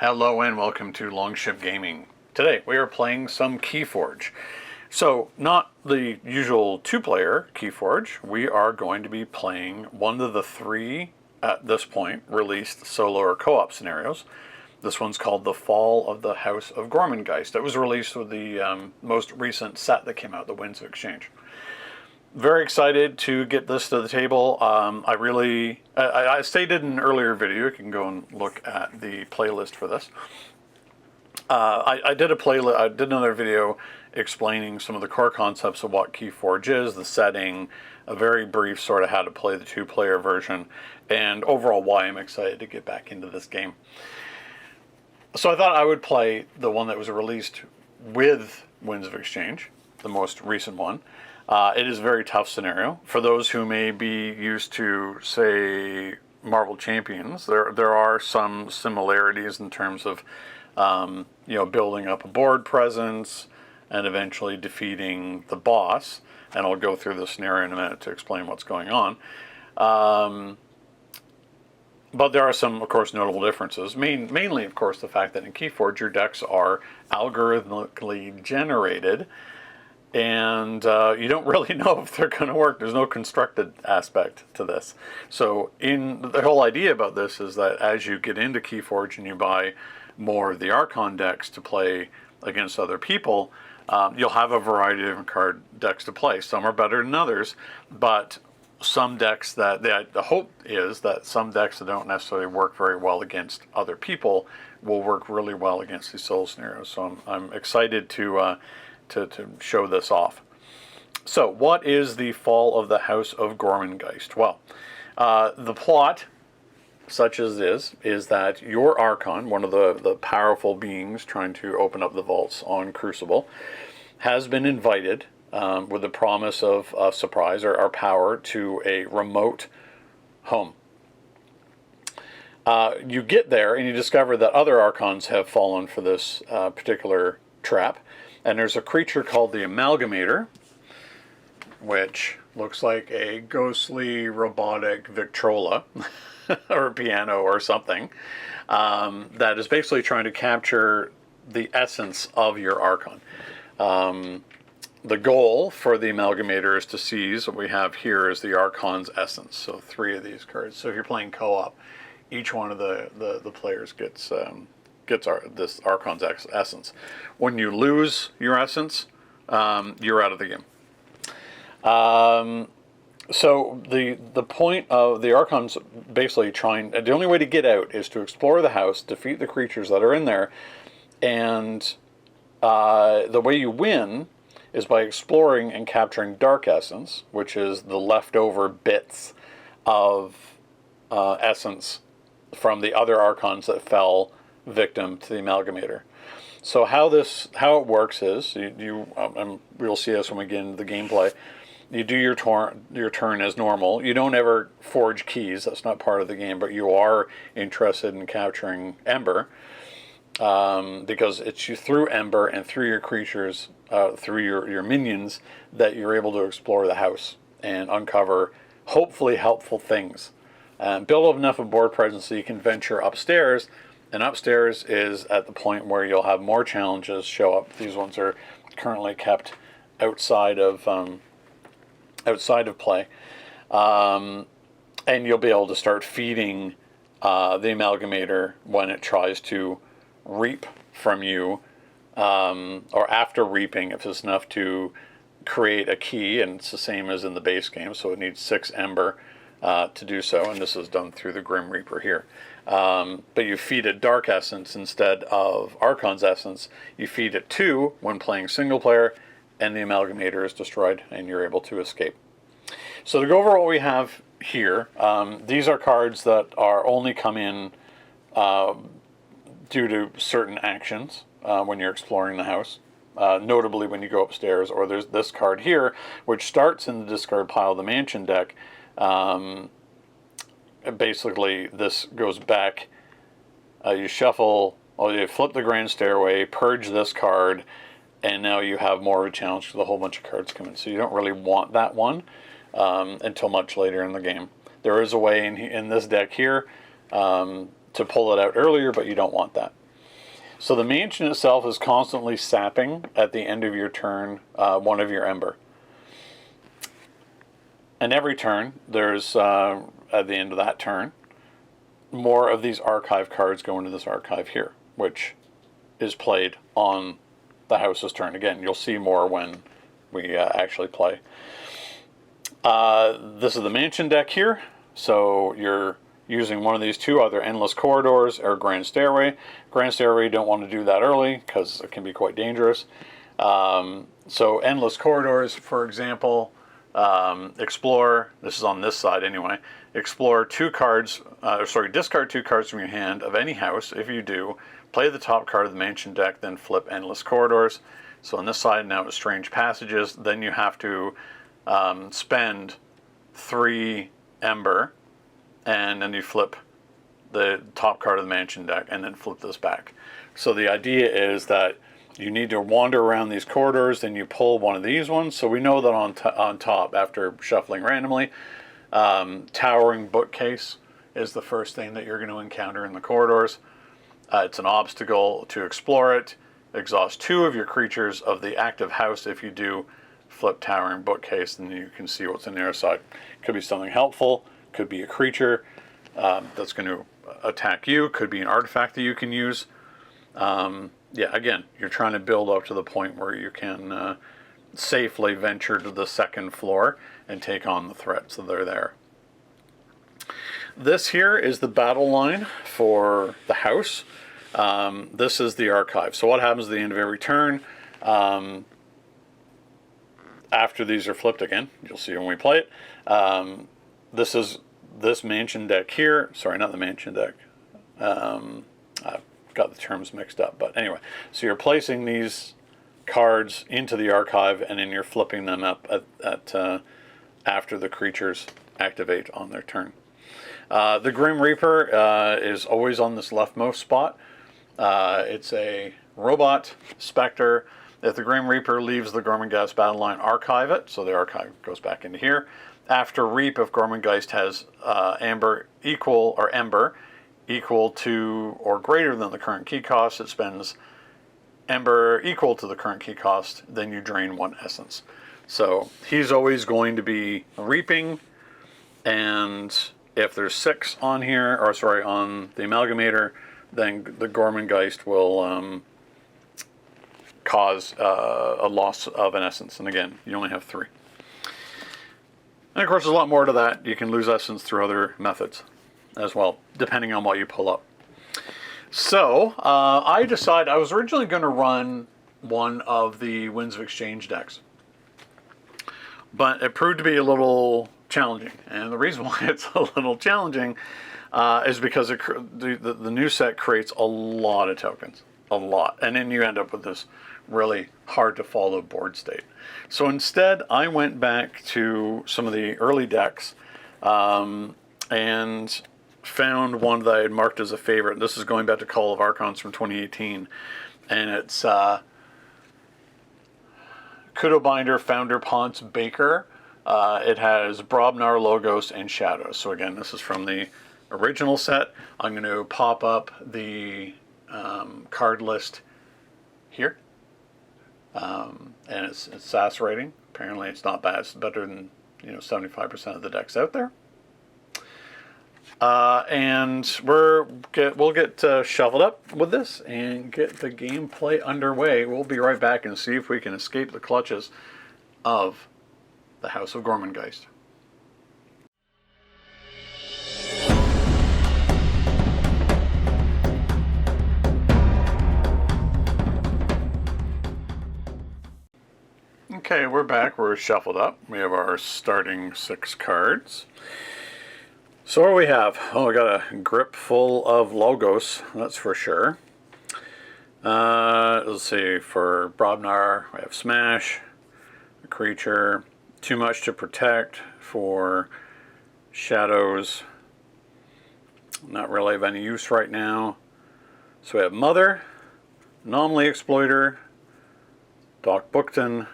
Hello and welcome to Longship Gaming. Today we are playing some KEYFORGE. So not the usual two-player KEYFORGE, we are going to be playing one of the three, at this point, released solo or co-op scenarios. This one's called The Fall of the House of Gormengeist. It was released with the most recent set that came out, the Winds of Exchange. Very excited to get this to the table. I stated in an earlier video, you can go and look at the playlist for this. I did another video explaining some of the core concepts of what KEYFORGE is, the setting, a very brief sort of how to play the two-player version, and overall why I'm excited to get back into this game. So I thought I would play the one that was released with Winds of Exchange, the most recent one. It is a very tough scenario. For those who may be used to, say, Marvel Champions, there are some similarities in terms of, building up a board presence and eventually defeating the boss. And I'll go through the scenario in a minute to explain what's going on. But there are some, of course, notable differences. Mainly, of course, the fact that in KEYFORGE, your decks are algorithmically generated. And you don't really know if they're going to work. There's no constructed aspect to this. So the whole idea about this is that as you get into KEYFORGE and you buy more of the Archon decks to play against other people, you'll have a variety of different card decks to play. Some are better than others, but some decks the hope is that some decks that don't necessarily work very well against other people will work really well against these solo scenarios. So I'm excited to show this off. So what is the Fall of the House of Gormengeist? Well, the plot, such as this, is that your Archon, one of the powerful beings trying to open up the vaults on Crucible, has been invited with the promise of a surprise or power to a remote home. You get there and you discover that other Archons have fallen for this particular trap. And there's a creature called the Amalgamator, which looks like a ghostly robotic Victrola or a piano or something that is basically trying to capture the essence of your Archon. The goal for the Amalgamator is to seize what we have here is the Archon's essence. So 3 of these cards. So if you're playing co-op, each one of the players gets this Archon's essence. When you lose your essence, you're out of the game. So the point of the Archon's basically the only way to get out is to explore the house, defeat the creatures that are in there, and the way you win is by exploring and capturing Dark Essence, which is the leftover bits of essence from the other Archons that fell victim to the Amalgamator. So how it works is we'll see this when we get into the gameplay. You do your turn as normal. You don't ever forge keys. That's not part of the game, but you are interested in capturing Ember because it's through Ember and through your creatures, through your minions, that you're able to explore the house and uncover hopefully helpful things. Build up enough of board presence so you can venture upstairs. And upstairs is at the point where you'll have more challenges show up. These ones are currently kept outside of play, and you'll be able to start feeding the Amalgamator when it tries to reap from you, or after reaping, if it's enough to create a key, and it's the same as in the base game. So it needs 6 Ember to do so, and this is done through the Grim Reaper here. But you feed it Dark Essence instead of Archon's Essence. You feed it 2 when playing single player, and the Amalgamator is destroyed, and you're able to escape. So to go over what we have here, these are cards that are only come in due to certain actions when you're exploring the house. Notably when you go upstairs, or there's this card here, which starts in the discard pile of the Mansion deck. Basically, this goes back. You shuffle, or you flip the Grand Stairway, purge this card, and now you have more of a challenge because a whole bunch of cards come in. So you don't really want that one until much later in the game. There is a way in this deck here to pull it out earlier, but you don't want that. So the mansion itself is constantly sapping at the end of your turn one of your ember. And every turn, there's, at the end of that turn, more of these archive cards go into this archive here, which is played on the house's turn. Again, you'll see more when we actually play. This is the mansion deck here. So you're using one of these two, either Endless Corridors or Grand Stairway. Grand Stairway, you don't want to do that early because it can be quite dangerous. So Endless Corridors, for example, explore, this is on this side anyway, explore two cards, discard two cards from your hand of any house. If you do, play the top card of the mansion deck, then flip Endless Corridors. So on this side now it's Strange Passages. Then you have to spend 3 Ember, and then you flip the top card of the mansion deck and then flip this back. So the idea is that you need to wander around these corridors, then you pull one of these ones. So we know that on top, after shuffling randomly, Towering Bookcase is the first thing that you're going to encounter in the corridors. It's an obstacle to explore it. Exhaust 2 of your creatures of the active house. If you do, flip Towering Bookcase, and you can see what's in there. So it could be something helpful, could be a creature that's going to attack you, could be an artifact that you can use. Yeah, again, you're trying to build up to the point where you can safely venture to the second floor and take on the threats that are there. This here is the battle line for the house. This is the archive. So what happens at the end of every turn, after these are flipped again, you'll see when we play it, this is this mansion deck here. Sorry, not the mansion deck. I've got the terms mixed up, but anyway, so you're placing these cards into the archive, and then you're flipping them up at after the creatures activate on their turn. The Grim Reaper is always on this leftmost spot. It's a robot specter. If the Grim Reaper leaves the Gormengeist battle line, archive it, so the archive goes back into here. After Reap, if Gormengeist has Ember equal to or greater than the current key cost, it spends Ember equal to the current key cost, then you drain 1 essence. So he's always going to be reaping, and if there's 6 on here, or sorry, on the Amalgamator, then the Gormengeist will cause a loss of an essence. And again, you only have 3. And of course, there's a lot more to that. You can lose essence through other methods as well, depending on what you pull up. So I decided I was originally going to run one of the Winds of Exchange decks, but it proved to be a little challenging. And the reason why it's a little challenging is because the new set creates a lot of tokens, a lot, and then you end up with this really hard to follow board state. So instead, I went back to some of the early decks and found one that I had marked as a favorite. This is going back to Call of Archons from 2018, and it's Kudobinder, Founder, Ponce, Baker. It has Brobnar, Logos, and Shadows. So again, this is from the original set. I'm going to pop up the card list here. And it's SAS rating. Apparently it's not bad. It's better than 75% of the decks out there. And we'll get shoveled up with this and get the gameplay underway. We'll be right back and see if we can escape the clutches of the House of Gormengeist. Okay, we're back. We're shuffled up. We have our starting 6 cards. So what do we have? Oh, we got a grip full of Logos, that's for sure. Let's see, for Brobnar, we have Smash, a creature, Too Much to Protect. For Shadows, not really of any use right now. So we have Mother, Anomaly Exploiter, Doc Bookton,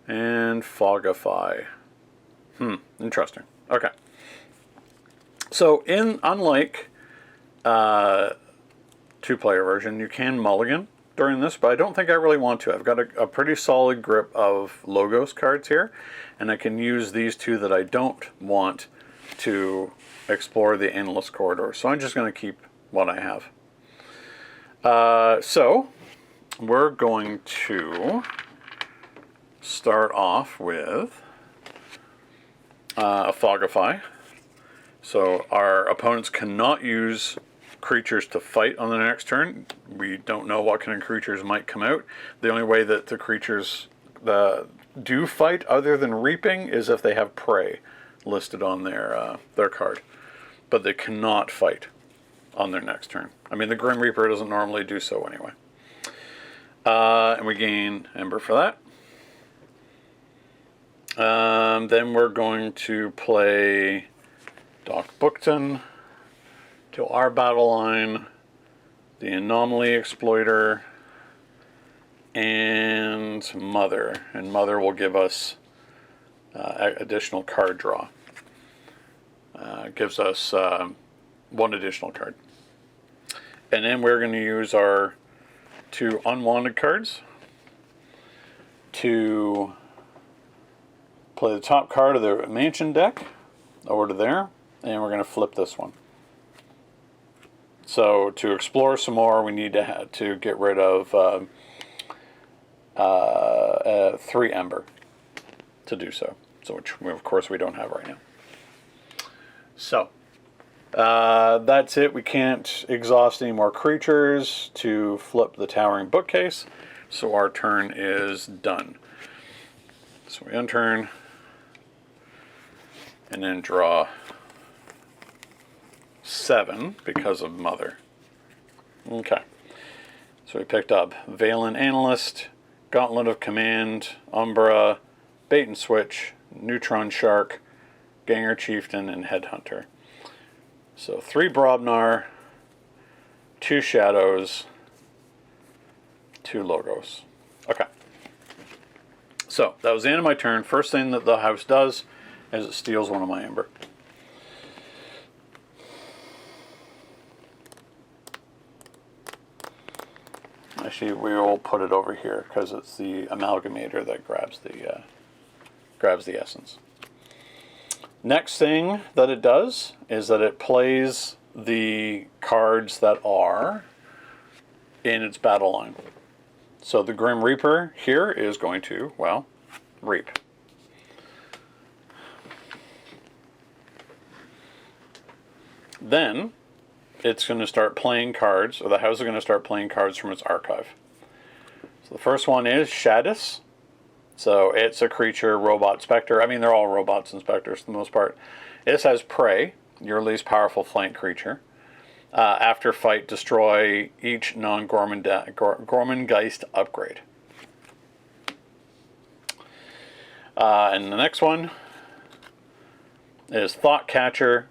and Fogify. Interesting. Okay. So unlike two-player version. You can mulligan during this, but I don't think I really want to. I've got a pretty solid grip of Logos cards here, and I can use these two that I don't want to explore the endless corridor. So I'm just going to keep what I have. So we're going to start off with a Fogify. So our opponents cannot use creatures to fight on the next turn. We don't know what kind of creatures might come out. The only way that the creatures do fight other than reaping is if they have prey listed on their card. But they cannot fight on their next turn. I mean, the Grim Reaper doesn't normally do so anyway. And we gain Ember for that. Then we're going to play Doc Bookton to our battle line, the Anomaly Exploiter, and Mother. And Mother will give us additional card draw. Gives us one additional card. And then we're going to use our two unwanted cards to play the top card of the Mansion deck over to there, and we're going to flip this one. So to explore some more, we need to get rid of 3 Ember to do so. So which of course we don't have right now. So that's it. We can't exhaust any more creatures to flip the Towering Bookcase, so our turn is done. So we unturn and then draw 7 because of Mother. Okay. So we picked up Valen Analyst, Gauntlet of Command, Umbra, Bait and Switch, Neutron Shark, Ganger Chieftain, and Headhunter. So 3 Brobnar, 2 Shadows, 2 Logos. Okay. So that was the end of my turn. First thing that the house does is it steals one of my Ember. Actually, we will put it over here because it's the Amalgamator that grabs the essence. Next thing that it does is that it plays the cards that are in its battle line. So the Grim Reaper here is going to, well, reap. Then it's going to start playing cards, or the house is going to start playing cards from its archive. So the first one is Shadis. So it's a creature, robot, specter. I mean, they're all robots and specters for the most part. This has Prey, your least powerful flank creature. After fight, destroy each non-Gormengeist upgrade. And the next one is Thought Catcher.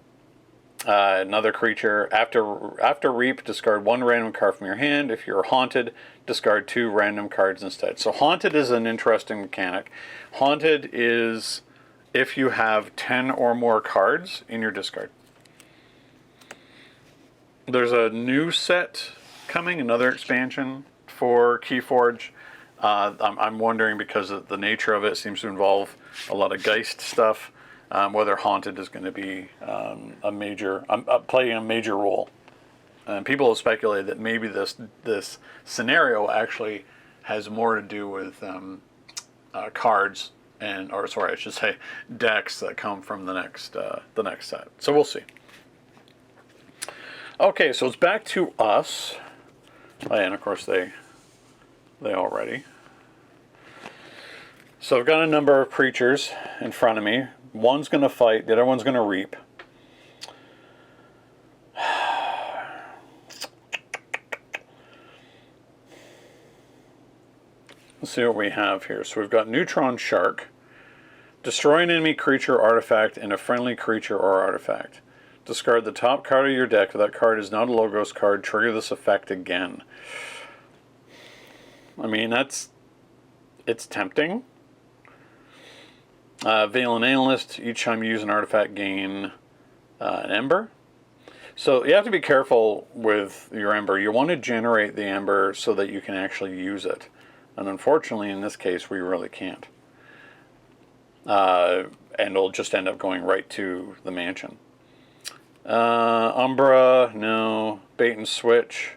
Another creature. After reap, discard 1 random card from your hand. If you're haunted, discard 2 random cards instead. So haunted is an interesting mechanic. Haunted is if you have 10 or more cards in your discard. There's a new set coming, another expansion for KeyForge. I'm wondering, because of the nature of it seems to involve a lot of Geist stuff, whether Haunted is going to be playing a major role. And people have speculated that maybe this scenario actually has more to do with cards or I should say decks that come from the next set. So we'll see. Okay, so it's back to us, and of course they already. So I've got a number of creatures in front of me. One's going to fight, the other one's going to reap. Let's see what we have here. So we've got Neutron Shark. Destroy an enemy creature or artifact and a friendly creature or artifact. Discard the top card of your deck. If that card is not a Logos card, trigger this effect again. I mean, it's tempting. Valen Analyst. Each time you use an artifact, gain an Ember. So you have to be careful with your ember. You want to generate the ember so that you can actually use it. And unfortunately, in this case, we really can't. And it'll just end up going right to the mansion. Umbra, no. Bait and switch.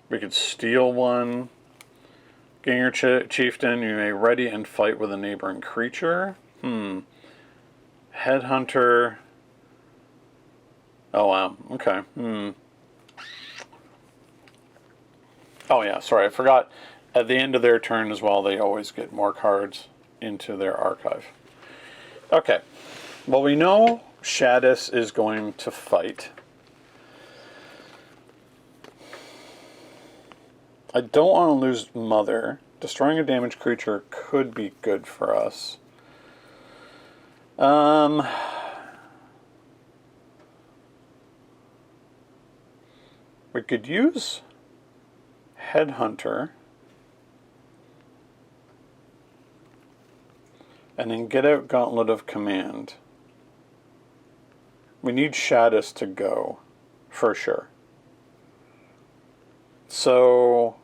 We could steal one. Ganger Chieftain, you may ready and fight with a neighboring creature. Headhunter. Oh, wow. Okay. Oh, yeah. Sorry, I forgot. At the end of their turn as well, they always get more cards into their archive. Okay. Well, we know Shadis is going to fight. I don't want to lose Mother. Destroying a damaged creature could be good for us. We could use Headhunter and then get out Gauntlet of Command. We need Shadis to go, for sure. So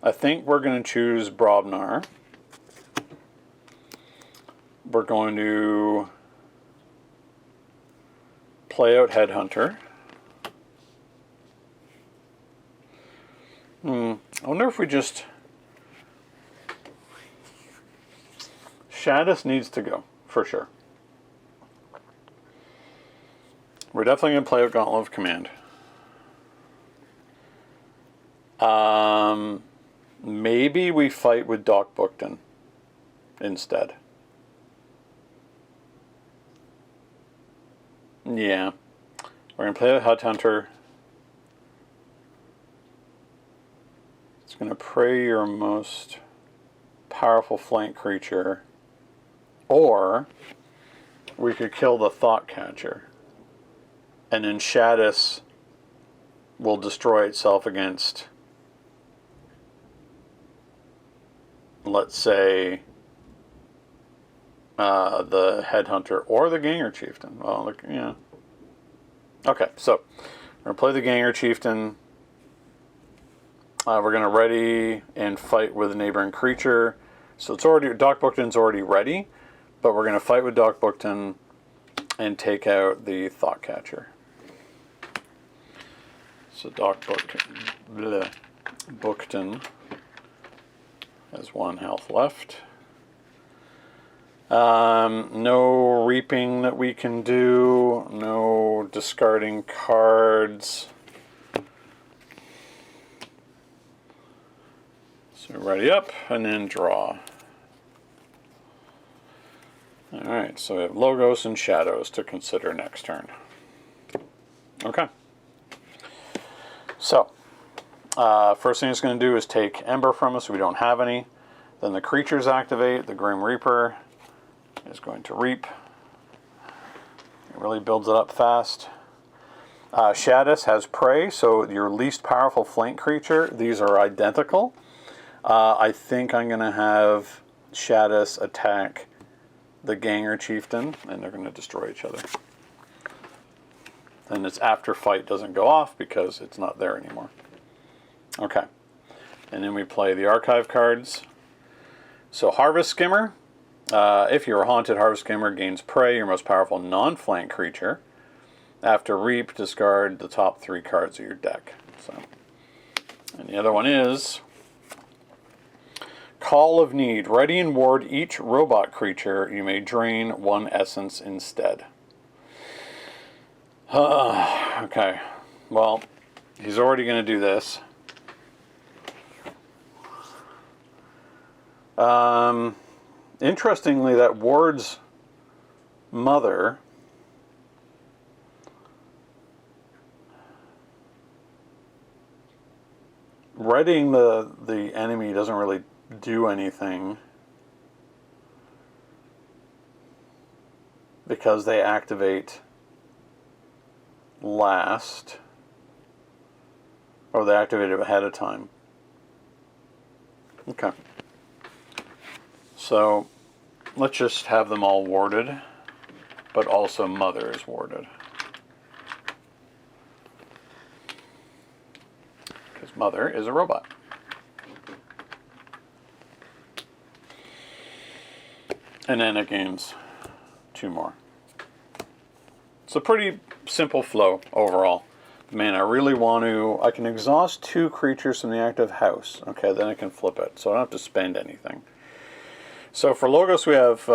I think we're going to choose Brobnar. We're going to play out Headhunter. I wonder if we just... Shadis needs to go, for sure. We're definitely going to play out Gauntlet of Command. Maybe we fight with Doc Bookton instead. Yeah. We're going to play a Headhunter. It's going to prey your most powerful flank creature. Or we could kill the Thought Catcher. And then Shadis will destroy itself against, let's say, the Headhunter or the Ganger Chieftain. Well, look, yeah. Okay, so we're going to play the Ganger Chieftain. We're going to ready and fight with a neighboring creature. So it's already, Doc Bookton's already ready, but we're going to fight with Doc Bookton and take out the Thought Catcher. So Doc Bookton has 1 health left. No reaping that we can do. No discarding cards. So ready up and then draw. Alright, so we have Logos and Shadows to consider next turn. Okay. So, first thing it's going to do is take Ember from us. We don't have any. Then the creatures activate. The Grim Reaper is going to reap. It really builds it up fast. Shadis has prey, so your least powerful flank creature. These are identical. I think I'm going to have Shadis attack the Ganger Chieftain, and they're going to destroy each other. Then its after fight doesn't go off because it's not there anymore. Okay. And then we play the archive cards. So Harvest Skimmer. If you're a haunted, Harvest Skimmer gains prey, your most powerful non-flank creature. After reap, discard the top 3 cards of your deck. So, and the other one is Call of Need. Ready and ward each robot creature. You may drain 1 essence instead. Okay. Well, he's already going to do this. Interestingly, that wards Mother. Readying the enemy doesn't really do anything because they activate last, or they activate it ahead of time. Okay. So let's just have them all warded. but also Mother is warded. Because Mother is a robot. And then it gains 2 more. It's a pretty simple flow overall. Man, I really want to... I can exhaust 2 creatures from the active house. Okay, then I can flip it, so I don't have to spend anything. So for Logos, we have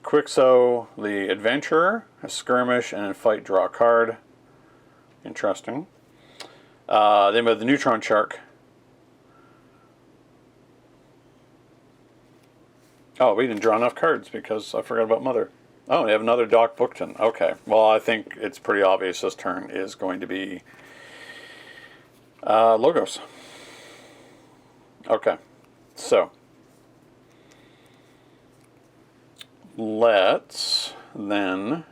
Quixo, the Adventurer, a Skirmish, and in Fight, draw a card. Interesting. Then we have the Neutron Shark. Oh, we didn't draw enough cards because I forgot about Mother. Oh, we have another Doc Bookton. Okay. Well, I think it's pretty obvious this turn is going to be Logos. Okay. So, let's then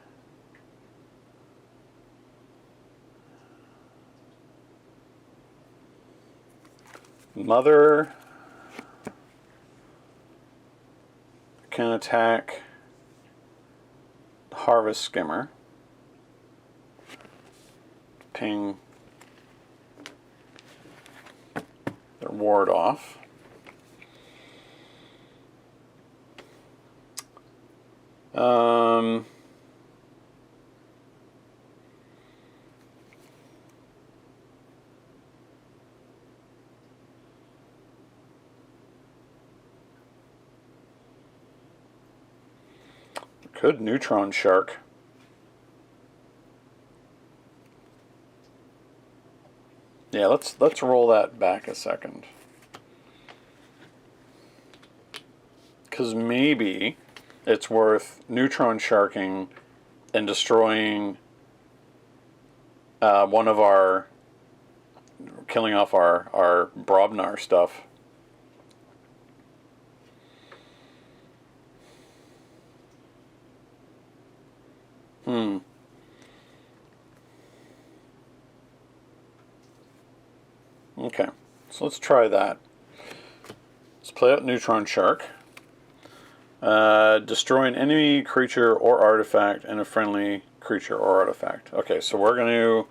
Mother can attack Harvest Skimmer. Ping their ward off. Could Neutron Shark. Yeah, let's roll that back a second. Because maybe it's worth Neutron Sharking and destroying one of our, killing off our Brobnar stuff. Okay, so let's try that. Let's play out Neutron Shark. Destroy an enemy creature or artifact and a friendly creature or artifact. Okay, so we're going to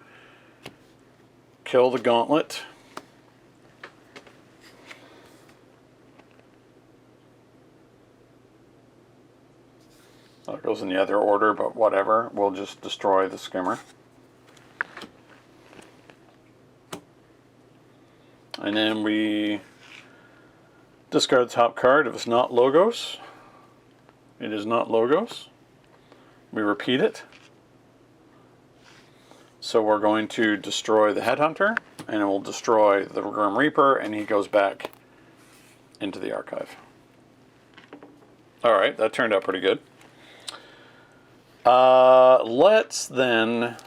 kill the Gauntlet. That goes in the other order, but whatever. We'll just destroy the Skimmer. And then we discard the top card. If it's not Logos, it is not Logos. We repeat it. So we're going to destroy the Headhunter, and it will destroy the Grim Reaper, and he goes back into the archive. Alright, that turned out pretty good. Let's then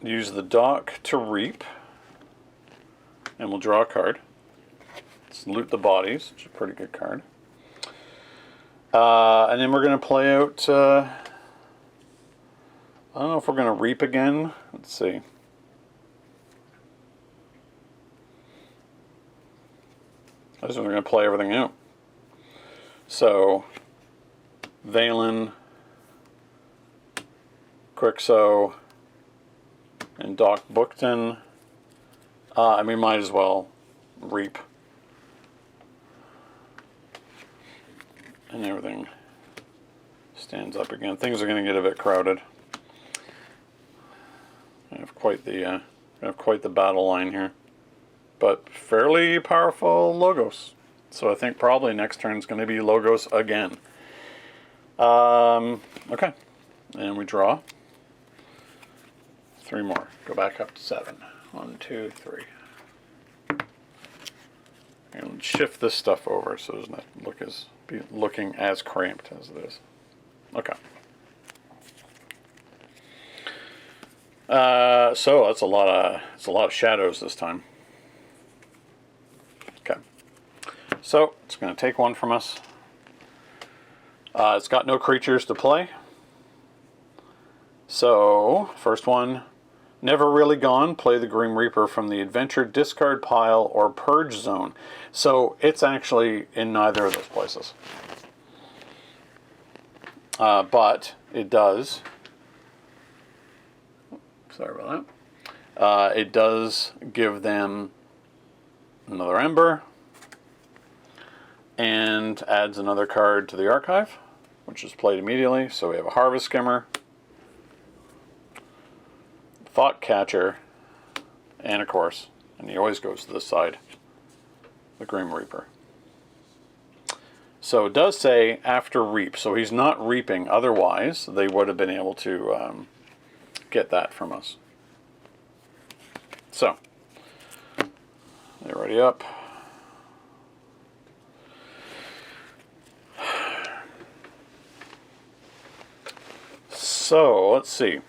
use the Dock to Reap, and we'll draw a card. Let's loot the bodies, which is a pretty good card. And then we're going to play out, I don't know if we're going to Reap again. Let's see. I just we're going to play everything out. So, Valen, Quixo, and Doc Bookton. I mean, might as well Reap. And everything stands up again. Things are going to get a bit crowded. I have quite the battle line here, but fairly powerful Logos. So I think probably next turn is going to be Logos again. Okay, and we draw 3 more. Go back up to 7. 1, 2, 3. And shift this stuff over so it doesn't be looking as cramped as it is. Okay. So that's a lot of shadows this time. Okay. So it's going to take 1 from us. It's got no creatures to play. So first one, Never Really Gone. Play the Grim Reaper from the Adventure discard pile or Purge zone. So it's actually in neither of those places. but it does. Sorry about that. It does give them another Ember and adds another card to the archive, which is played immediately. So we have a Harvest Skimmer, Thought Catcher, and of course, and he always goes to this side, the Grim Reaper. So it does say after reap, so he's not reaping, otherwise they would have been able to get that from us. So, they're already up. So, let's see.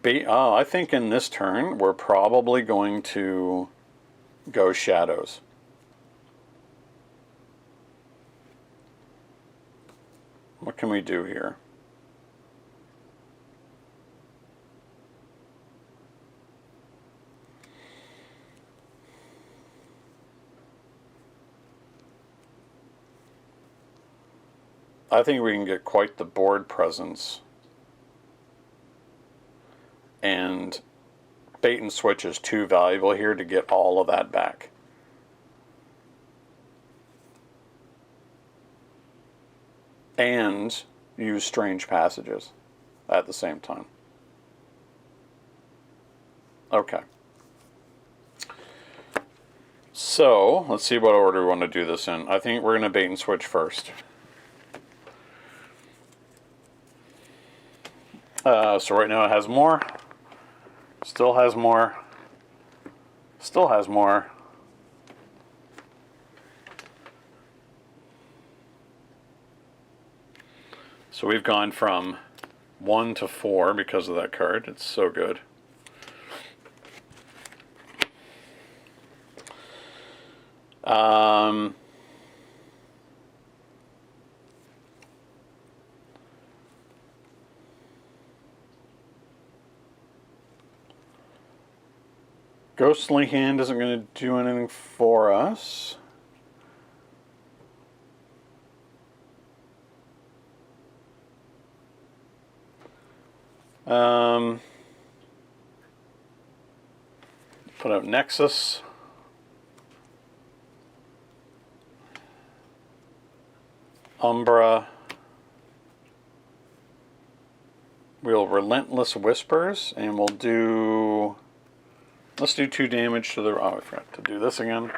I think in this turn we're probably going to go Shadows. What can we do here? I think we can get quite the board presence. And bait and switch is too valuable here to get all of that back. And use Strange Passages at the same time. Okay. So, let's see what order we want to do this in. I think we're going to bait and switch first. So right now it has more. Still has more. Still has more. So we've gone from 1 to 4 because of that card. It's so good. Ghostly Hand isn't going to do anything for us. Put out Nexus. Umbra. We'll Relentless Whispers, and we'll do... Let's do 2 damage to the... Oh, I forgot to do this again.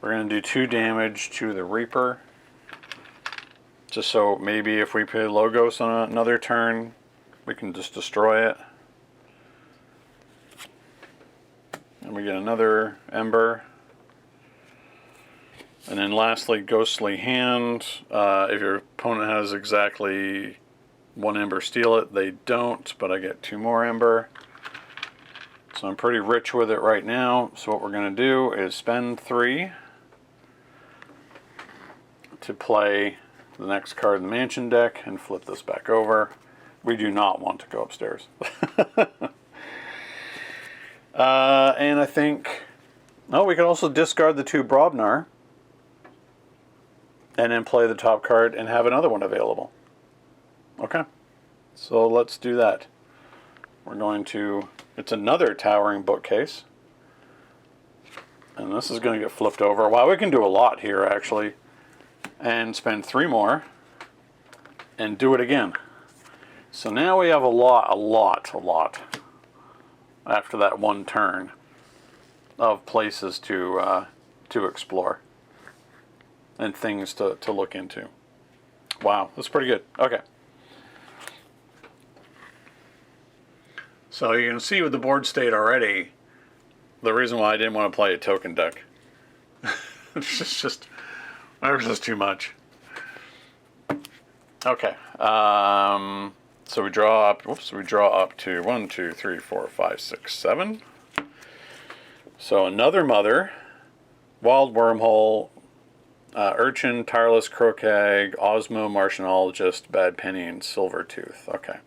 We're going to do 2 damage to the Reaper. Just so maybe if we play Logos on another turn, we can just destroy it. And we get another Ember. And then lastly, Ghostly Hand. If your opponent has exactly 1 Ember, steal it. They don't, but I get 2 more Ember. So I'm pretty rich with it right now. So what we're going to do is spend 3 to play the next card in the Mansion deck and flip this back over. We do not want to go upstairs. And I think... Oh, we can also discard the 2 Brobnar and then play the top card and have another one available. Okay. So let's do that. We're going to... It's another Towering Bookcase. And this is going to get flipped over. Wow, we can do a lot here, actually. And spend 3 more. And do it again. So now we have a lot. After that 1 turn of places to explore. And things to look into. Wow, that's pretty good. Okay. So you can see with the board state already, the reason why I didn't want to play a token deck. It's just there's just too much. Okay. So we draw up. Whoops. We draw up to 1, 2, 3, 4, 5, 6, 7. So another Mother, Wild Wormhole, Urchin, Tireless Crocag, Osmo, Martianologist, Bad Penny, and Silvertooth. Okay.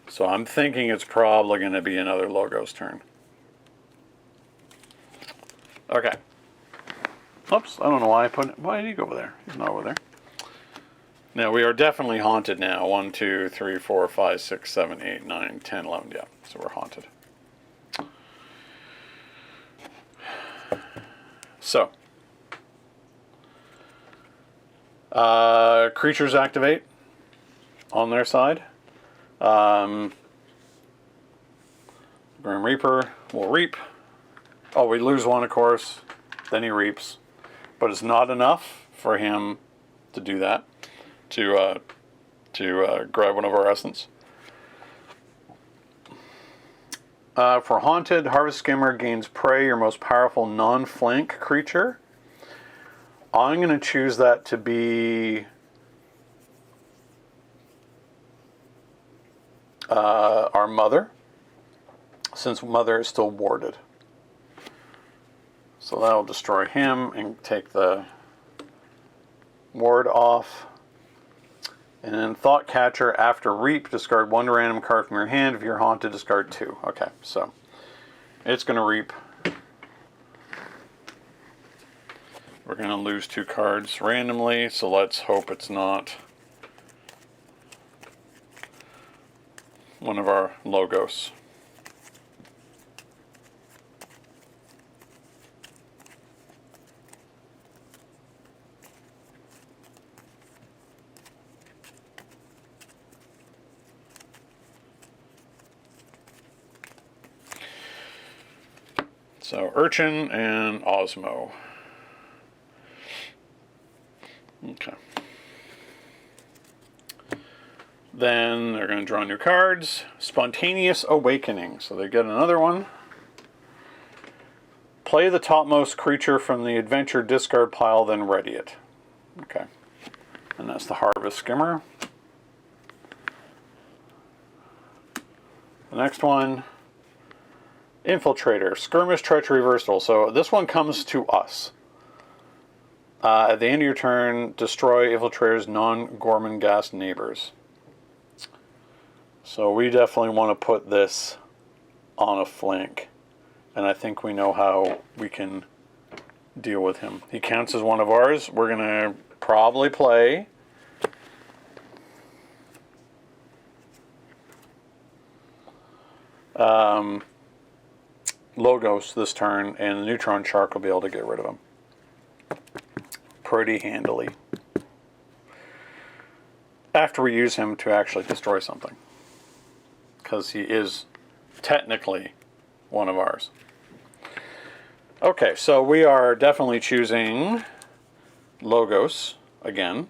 So I'm thinking it's probably going to be another Logos turn. Okay. Oops, I don't know why I put it. Why did he go over there? He's not over there. Now, we are definitely haunted now. 1, 2, 3, 4, 5, 6, 7, 8, 9, 10, 11. Yeah, so we're haunted. So, creatures activate on their side. Grim Reaper will reap. Oh, we lose one, of course. Then he reaps. But it's not enough for him to do that, to grab one of our essence. For Haunted, Harvest Skimmer gains prey, your most powerful non-flank creature. I'm going to choose that to be our Mother, since Mother is still warded. So that will destroy him and take the ward off. And then Thought Catcher, after Reap, discard 1 random card from your hand. If you're haunted, discard 2. Okay, so it's going to reap. We're going to lose 2 cards randomly, so let's hope it's not one of our logos. So Urchin and Osmo. Okay. Then they're going to draw new cards. Spontaneous Awakening. So they get another one. Play the topmost creature from the adventure discard pile, then ready it. Okay. And that's the Harvest Skimmer. The next one, Infiltrator. Skirmish, Treachery, Reversal. So this one comes to us. At the end of your turn, destroy Infiltrator's non-Gormengeist neighbors. So we definitely want to put this on a flank. And I think we know how we can deal with him. He counts as one of ours. We're going to probably play Logos this turn, and the Neutron Shark will be able to get rid of him pretty handily after we use him to actually destroy something, because he is technically one of ours. Okay, so we are definitely choosing Logos again.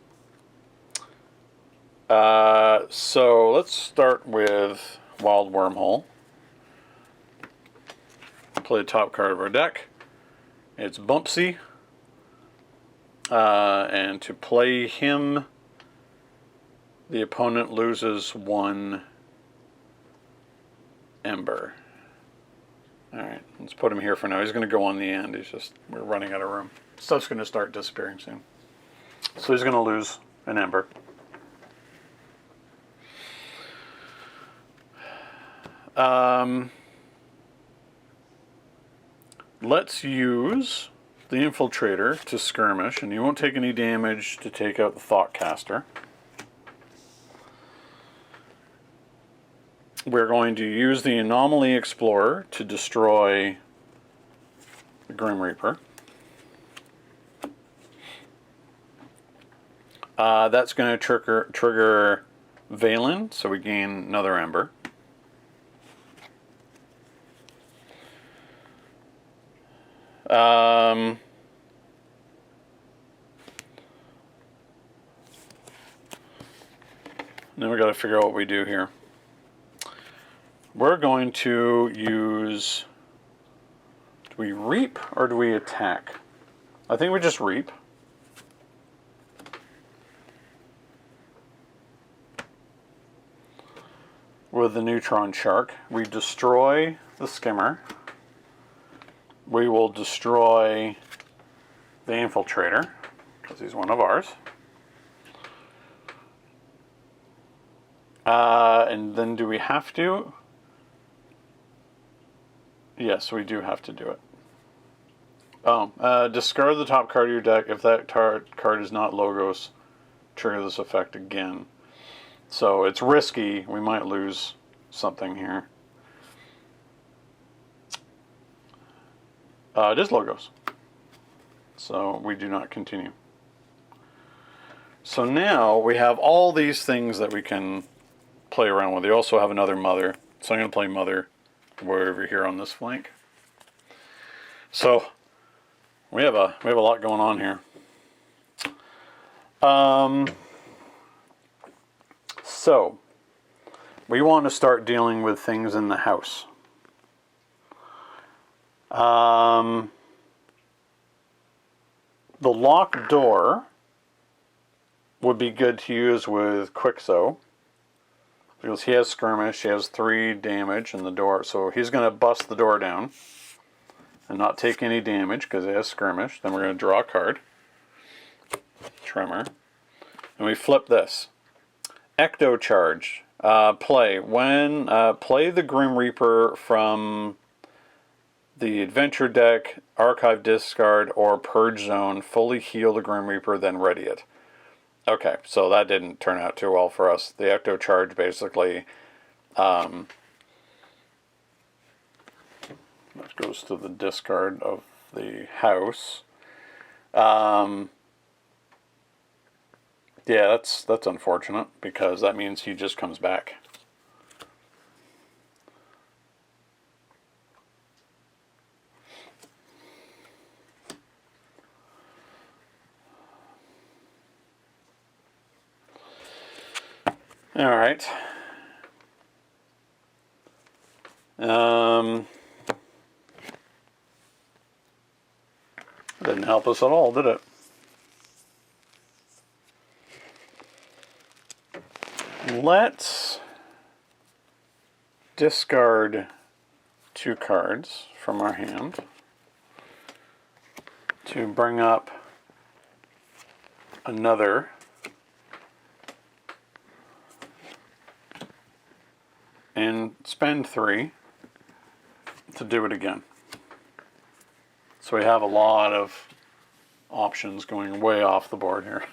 So let's start with Wild Wormhole. Play the top card of our deck. It's Bumpsy. And to play him, the opponent loses 1 Ember. Alright, let's put him here for now. He's going to go on the end. We're running out of room. Stuff's going to start disappearing soon. So he's going to lose an Ember. Let's use the Infiltrator to skirmish, and you won't take any damage to take out the Thoughtcaster. We're going to use the Anomaly Explorer to destroy the Grim Reaper. That's going to trigger Valen, so we gain another Ember. Then we got to figure out what we do here. We're going to use, do we reap or do we attack? I think we just reap. With the Neutron Shark, we destroy the Skimmer. We will destroy the Infiltrator, because he's one of ours. And then do we have to? Yes, we do have to do it. Discard the top card of your deck. If that card is not Logos, trigger this effect again. So it's risky. We might lose something here. It is Logos. So we do not continue. So now we have all these things that we can play around with. They also have another Mother. So I'm going to play Mother way over here on this flank. So we have a lot going on here. So we want to start dealing with things in the house. The locked door would be good to use with Quixo, because he has skirmish, he has 3 damage in the door, so he's going to bust the door down and not take any damage because he has skirmish. Then we're going to draw a card, Tremor, and we flip this. Ecto Charge. Play. When play the Grim Reaper from the Adventure deck, Archive Discard, or Purge Zone, fully heal the Grim Reaper, then ready it. Okay, so that didn't turn out too well for us. The Ecto Charge basically that goes to the discard of the house. Yeah, that's unfortunate, because that means he just comes back. All right. Didn't help us at all, did it? Let's discard 2 cards from our hand to bring up another and spend 3 to do it again. So we have a lot of options going way off the board here.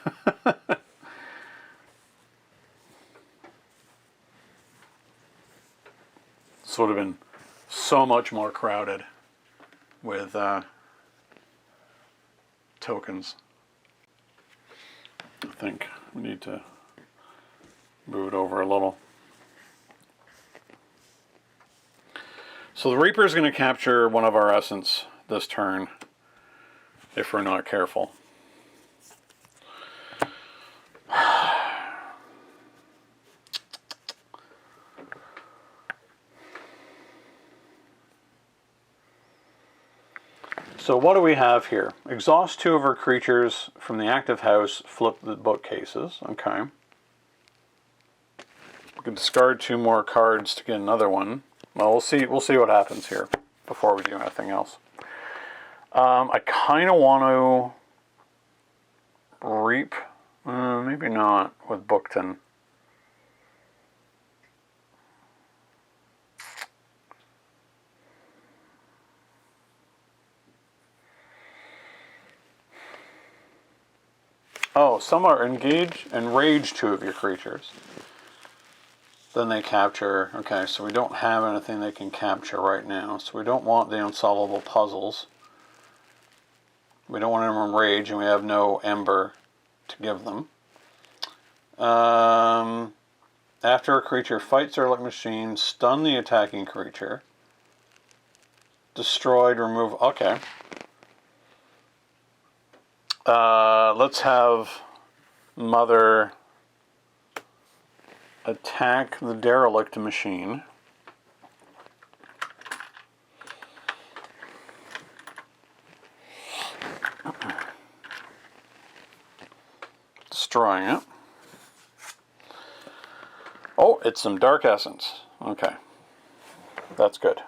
This would have been so much more crowded with tokens. I think we need to move it over a little. So the Reaper is going to capture one of our essence this turn if we're not careful. So what do we have here? Exhaust 2 of our creatures from the active house, flip the bookcases. Okay. We can discard 2 more cards to get another one. Well, we'll see what happens here before we do anything else. I kind of want to reap, maybe not with Bookton. Oh, some are engage and rage 2 of your creatures. Then they capture. Okay, so we don't have anything they can capture right now. So we don't want the unsolvable puzzles. We don't want them in rage, and we have no ember to give them. After a creature fights or like machine, stun the attacking creature. Destroyed, remove. Okay. Let's have Mother attack the derelict machine. Destroying it. Oh, it's some dark essence. Okay. That's good.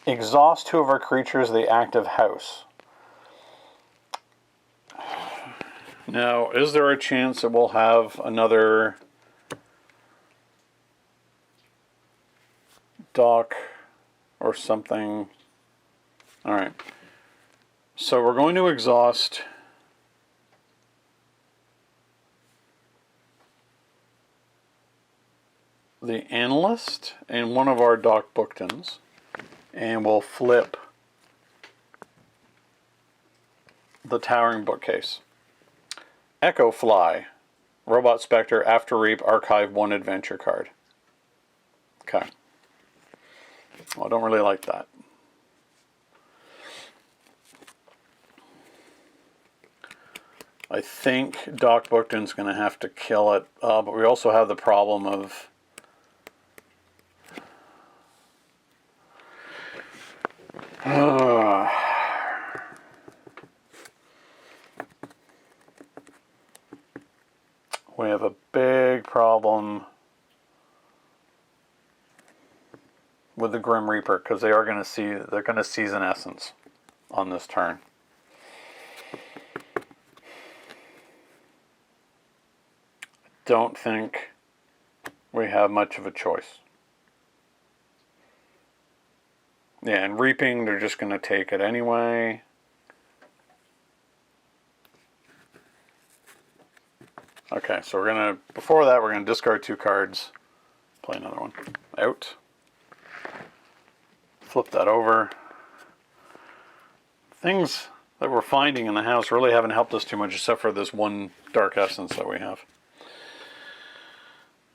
Exhaust 2 of our creatures, the active house. Now, is there a chance that we'll have another Doc or something. All right. So we're going to exhaust the Analyst and one of our Doc Booktons, and we'll flip the Towering Bookcase. Echo Fly, Robot Spectre, After Reap, Archive 1 Adventure card. Okay. Well, I don't really like that. I think Doc Bookton's going to have to kill it, but we also have the problem of we have a big problem with the Grim Reaper because they're going to season Essence on this turn. Don't think we have much of a choice. Yeah, and Reaping, they're just going to take it anyway. Okay, so we're going to, before that, we're going to discard 2 cards. Play another one. Out. Flip that over. Things that we're finding in the house really haven't helped us too much, except for this one Dark Essence that we have.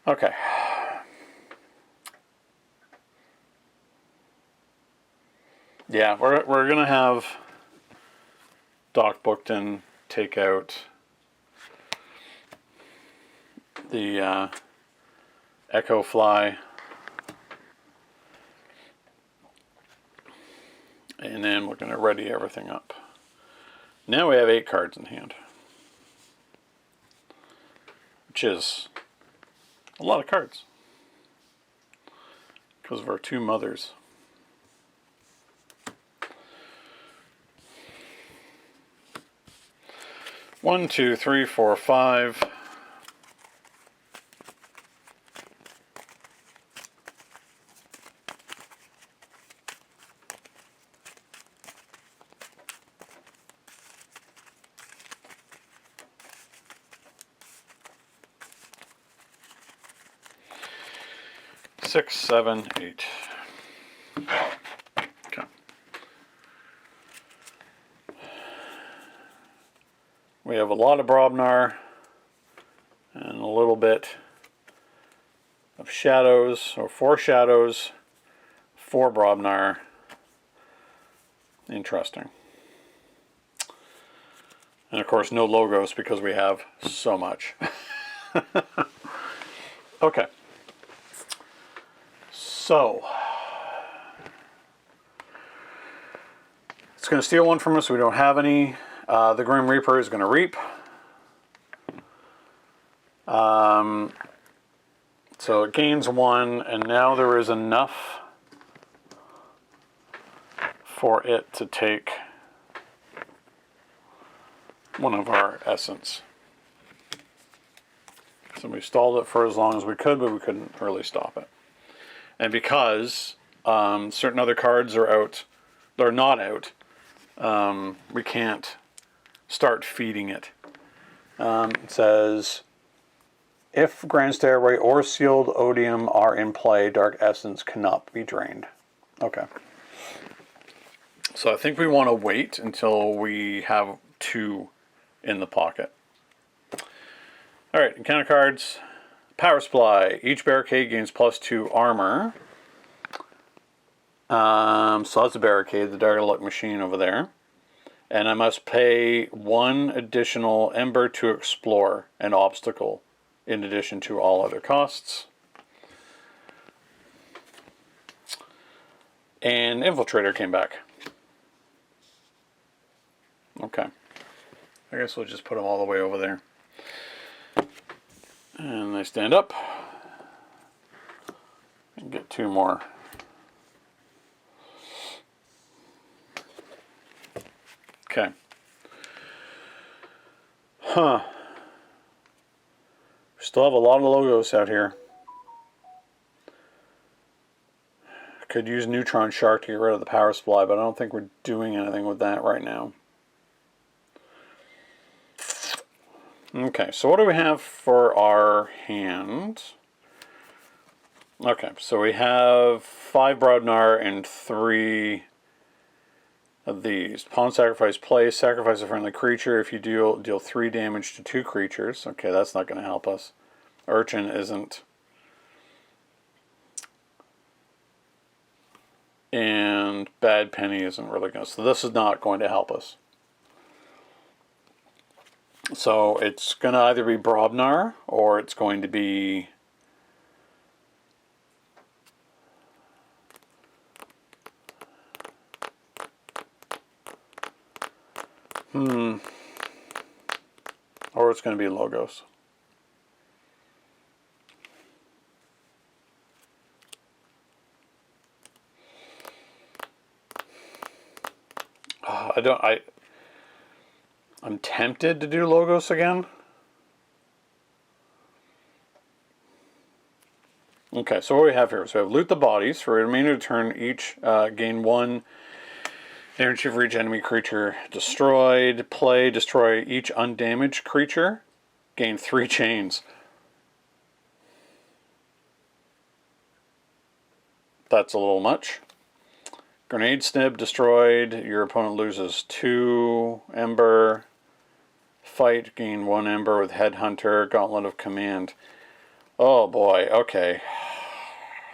Okay. Yeah, we're going to have Doc Bookton take out the Echo Fly. And then we're going to ready everything up. Now we have 8 cards in hand, which is a lot of cards because of our 2 mothers. One, two, three, four, 5. Six, 7, 8. Okay. We have a lot of Brobnar and a little bit of shadows, or 4 shadows, 4 Brobnar. Interesting. And of course no logos because we have so much. Okay. So, it's going to steal 1 from us. We don't have any. The Grim Reaper is going to reap. So it gains 1, and now there is enough for it to take one of our Essence. So we stalled it for as long as we could, but we couldn't really stop it. And because certain other cards are out, they're not out, we can't start feeding it. It says, if Grand Stairway or Sealed Odium are in play, Dark Essence cannot be drained. Okay. So I think we want to wait until we have 2 in the pocket. Alright, encounter cards. Power Supply. Each barricade gains +2 armor. So that's a barricade, the Dark Luck Machine over there. And I must pay 1 additional Ember to explore an obstacle in addition to all other costs. And Infiltrator came back. Okay. I guess we'll just put them all the way over there. And they stand up. And get 2 more. Okay. Huh. We still have a lot of logos out here. could use Neutron Shark to get rid of the power supply, but I don't think we're doing anything with that right now. Okay, so what do we have for our hand? Okay, so we have 5 Broadnar and 3 of these. Pawn sacrifice place, sacrifice a friendly creature. If you deal 3 damage to 2 creatures. Okay, that's not going to help us. Urchin isn't. And Bad Penny isn't really going to. So this is not going to help us. So it's going to either be Brobnar or it's going to be or it's going to be Logos. I'm tempted to do Logos again. Okay, so what do we have here? So we have loot the bodies. For a remainder of the turn, each gain 1 energy for each enemy creature destroyed. Play, destroy each undamaged creature. Gain 3 chains. That's a little much. Grenade Snib destroyed. Your opponent loses 2 Ember. Fight, gain 1 Ember with Headhunter. Gauntlet of Command. Oh boy, okay.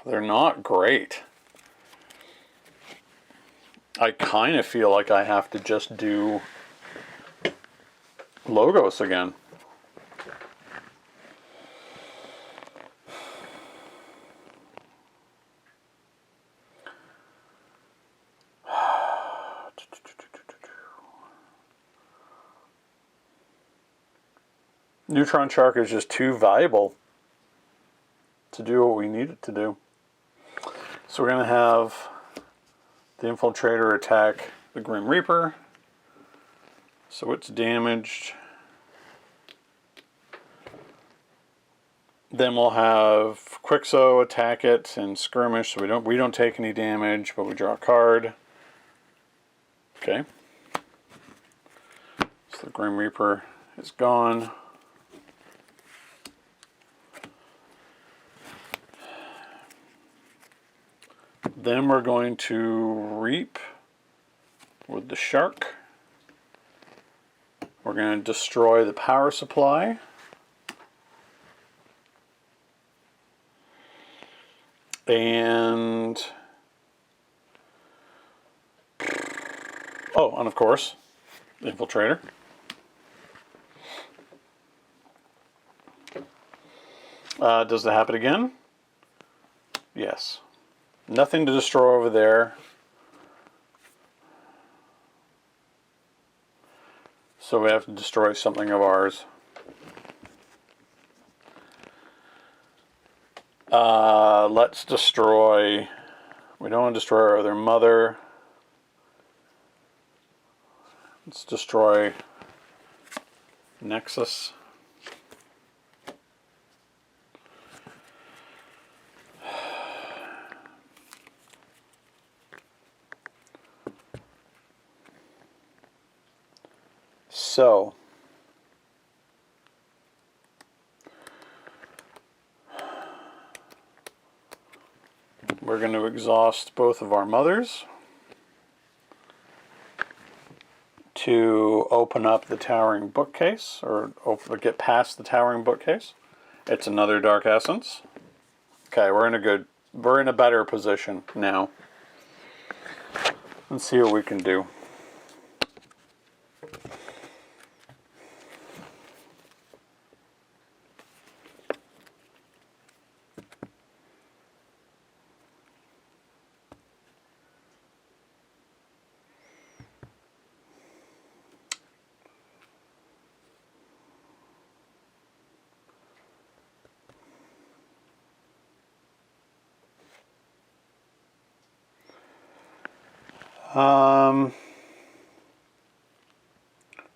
They're not great. I kind of feel like I have to just do Logos again. Neutron Shark is just too valuable to do what we need it to do. So we're going to have the Infiltrator attack the Grim Reaper. So it's damaged. Then we'll have Quixo attack it and skirmish, so we don't take any damage, but we draw a card. Okay. So the Grim Reaper is gone. Then we're going to reap with the shark. We're going to destroy the power supply. And oh, and of course, the Infiltrator. Does that happen again? Yes. Nothing to destroy over there. So we have to destroy something of ours. Let's destroy... We don't want to destroy our other mother. Let's destroy Nexus. So, we're going to exhaust both of our mothers to open up the towering bookcase, or get past the towering bookcase. It's another Dark Essence. Okay, we're in a better position now. Let's see what we can do.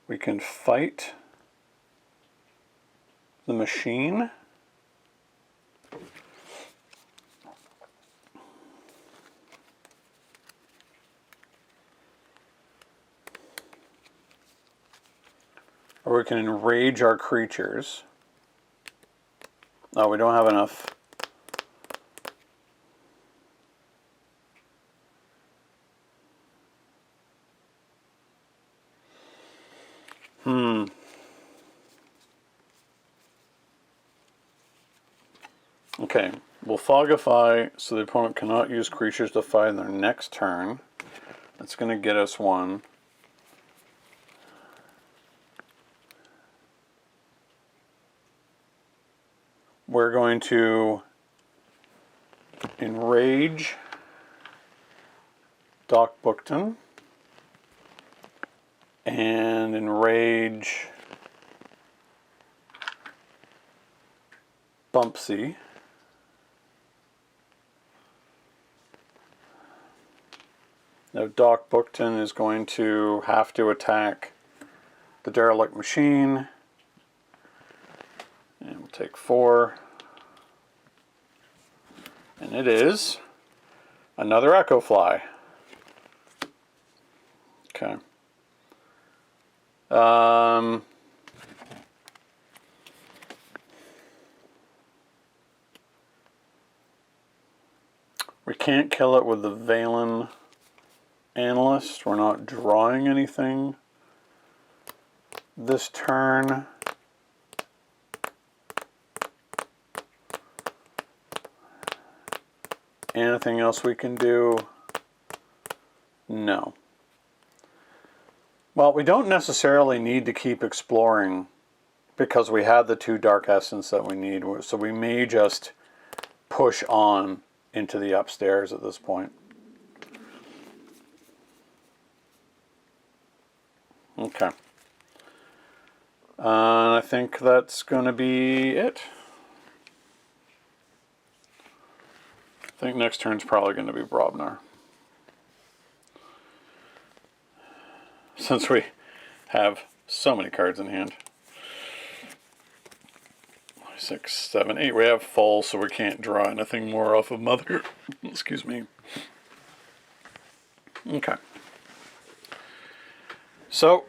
We can fight the machine. Or we can enrage our creatures. Oh, we don't have enough. Okay, we'll Fogify so the opponent cannot use creatures to fight in their next turn. That's going to get us one. We're going to enrage Doc Bookton and enrage Bumpsy. Now Doc Bookton is going to have to attack the Derelict Machine. And we'll take 4. And it is another Echo Fly. Okay. We can't kill it with the Valen Analyst. We're not drawing anything this turn. Anything else we can do? No. Well, we don't necessarily need to keep exploring because we have the 2 Dark Essence that we need. So we may just push on into the upstairs at this point. Okay. I think that's going to be it. I think next turn's probably going to be Brobnar. Since we have so many cards in hand. 6, 7, 8. We have full, so we can't draw anything more off of Mother. Excuse me. Okay. So,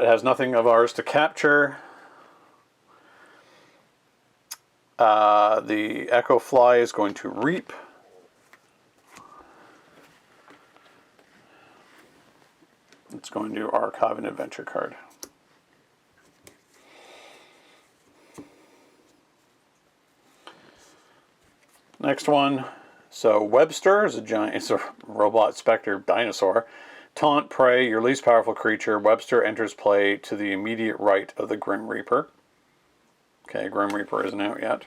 it has nothing of ours to capture. The Echo Fly is going to reap. It's going to archive an adventure card. Next one. So Webster is a giant, it's a robot specter dinosaur. Taunt prey, your least powerful creature. Webster enters play to the immediate right of the Grim Reaper. Okay, Grim Reaper isn't out yet.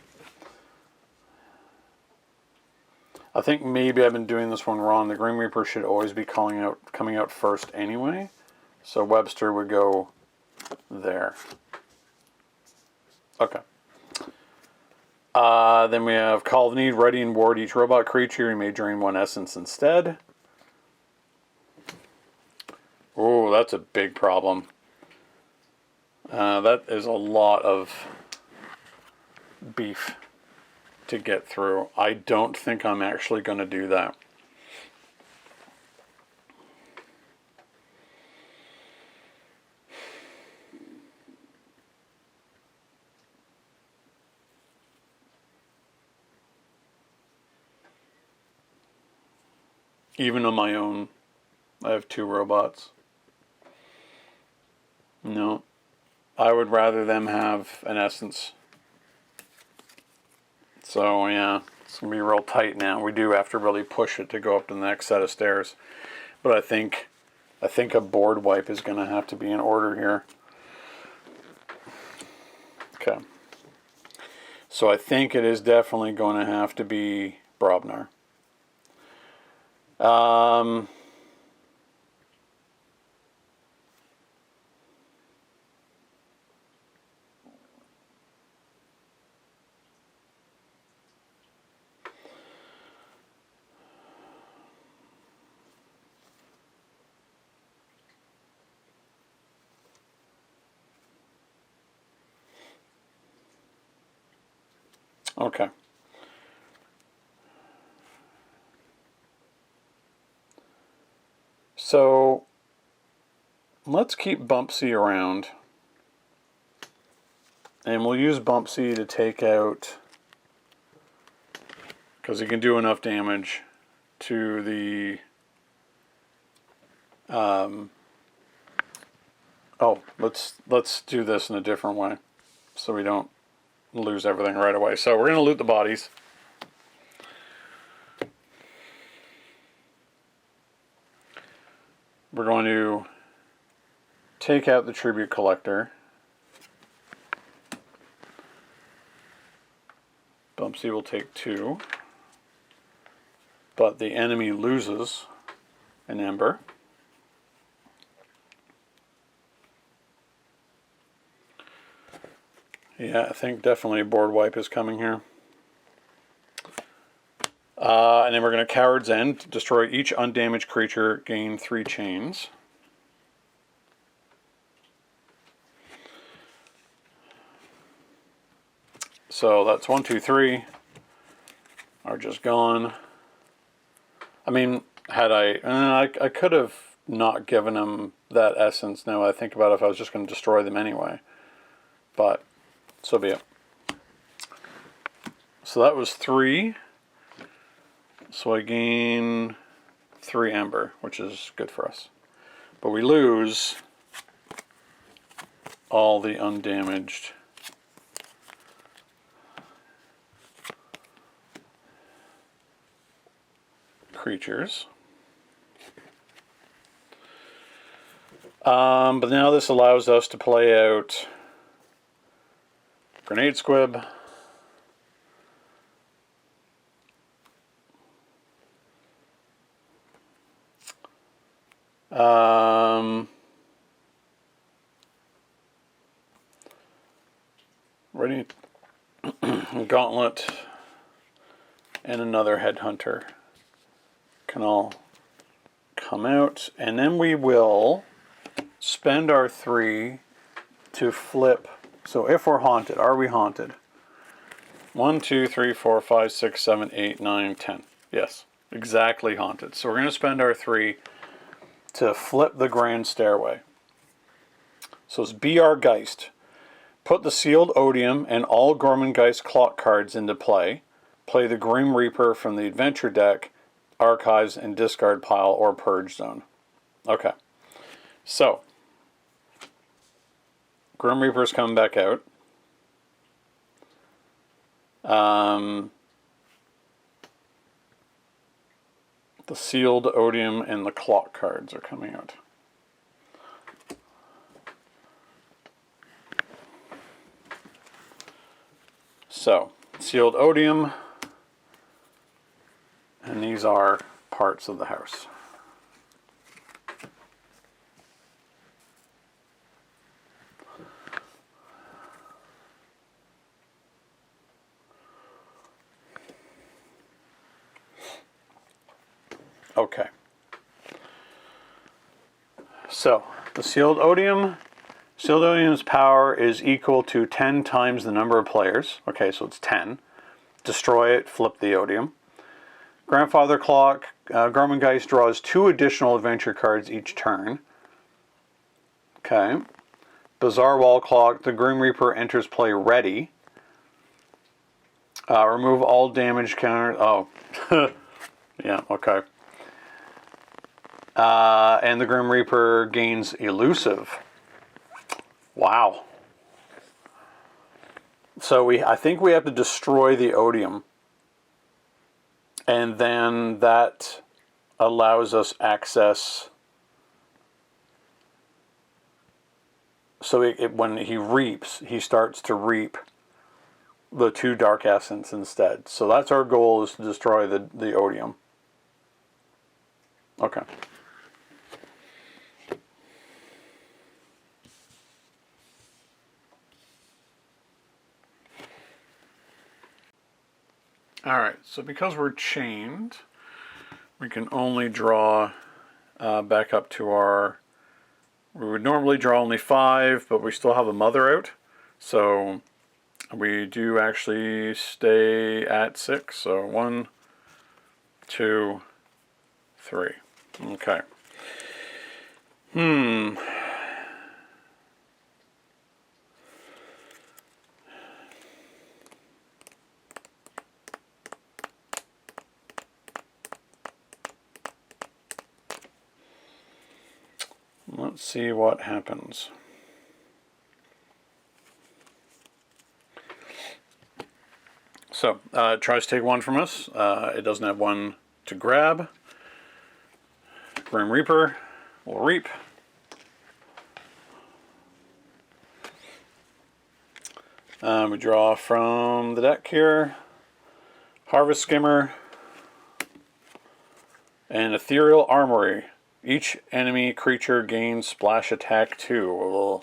I think maybe I've been doing this one wrong. The Grim Reaper should always be coming out first anyway. So Webster would go there. Okay. Then we have Call of Need, ready and ward each robot creature. You may drain 1 essence instead. Oh, that's a big problem. That is a lot of beef to get through. I don't think I'm actually going to do that. Even on my own, I have 2 robots. No, I would rather them have an essence. So yeah, it's going to be real tight now. We do have to really push it to go up to the next set of stairs. But I think a board wipe is going to have to be in order here. Okay. So I think it is definitely going to have to be Brobnar. Okay. So let's keep Bumpsy around. And we'll use Bumpsy to take out, because he can do enough damage to the... oh, let's do this in a different way so we don't lose everything right away. So we're going to loot the bodies. We're going to take out the tribute collector. Bumpsy will take 2. But the enemy loses an ember. Yeah, I think definitely a board wipe is coming here. And then we're going to Coward's End. Destroy each undamaged creature, gain 3 chains. So that's 1, 2, 3 are just gone. I mean, had I could have not given him that essence. Now I think about it, if I was just going to destroy them anyway. But so be it. So that was 3. So I gain 3 ember, which is good for us. But we lose all the undamaged creatures. But now this allows us to play out Grenade Squib. Ready? Gauntlet and another Headhunter can all come out, and then we will spend our 3 to flip. So if we're haunted, are we haunted? 1, 2, 3, 4, 5, 6, 7, 8, 9, 10. Yes, exactly haunted. So we're going to spend our 3 to flip the Grand Stairway. So it's BR Geist. Put the Sealed Odium and all Gormengeist clock cards into play. Play the Grim Reaper from the Adventure deck, Archives and Discard pile or Purge zone. Okay. So, Grim Reaper's coming back out. The Sealed Odium and the Clock cards are coming out. So, Sealed Odium, and these are parts of the house. Okay. So, the Sealed Odium's power is equal to 10 times the number of players. Okay, so it's 10. Destroy it, flip the Odium. Grandfather Clock, Gormengeist draws 2 additional adventure cards each turn. Okay. Bizarre Wall Clock, the Grim Reaper enters play ready. Remove all damage counters. Oh, yeah, okay. And the Grim Reaper gains Elusive. Wow. So I think we have to destroy the Odium. And then that allows us access. So when he reaps, he starts to reap the 2 Dark Essence instead. So that's our goal, is to destroy the Odium. Okay. Alright, so because we're chained, we can only draw back up to our... We would normally draw only 5, but we still have a mother out. So we do actually stay at 6. So 1, 2, 3. Okay. let's see what happens. So, it tries to take one from us. It doesn't have one to grab. Grim Reaper will reap. We draw from the deck here. Harvest Skimmer. And Ethereal Armory. Each enemy creature gains splash attack 2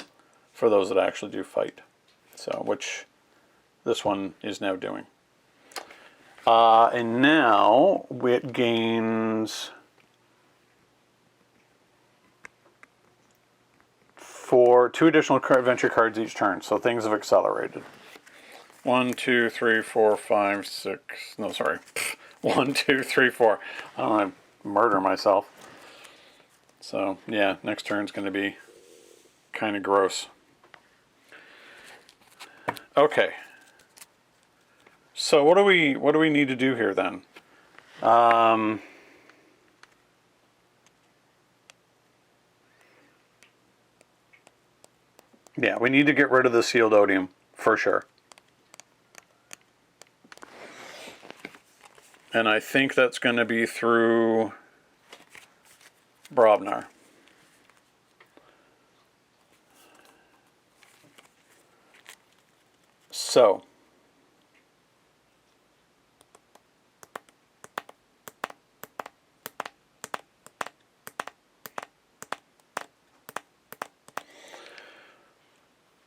for those that actually do fight. So, which this one is now doing. And now it gains 2 additional adventure cards each turn. So things have accelerated. 1, 2, 3, 4, 5, 6. No, sorry. 1, 2, 3, 4. I don't want to murder myself. So yeah, next turn's going to be kind of gross. Okay. So what do we need to do here then? Yeah, we need to get rid of the sealed odium for sure. And I think that's going to be through Brobnar. So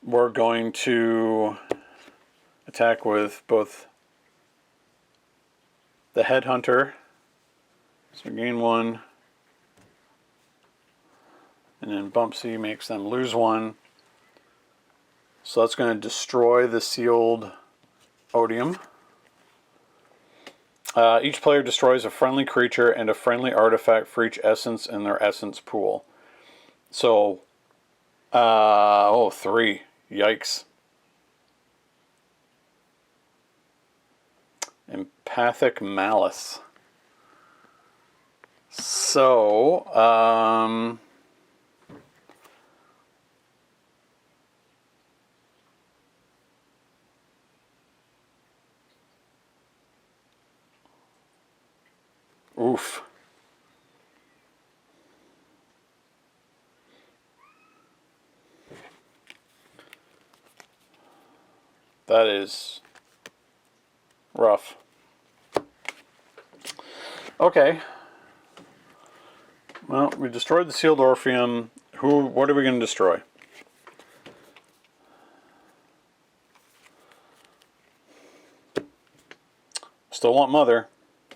we're going to attack with both the Headhunter, so gain 1, and then Bumpsy makes them lose 1. So that's going to destroy the sealed odium. Each player destroys a friendly creature and a friendly artifact for each essence in their essence pool. So, 3. Yikes. Empathic Malice. So, oof. That is rough. Okay. Well, we destroyed the sealed Orpheum. What are we going to destroy? Still want Mother.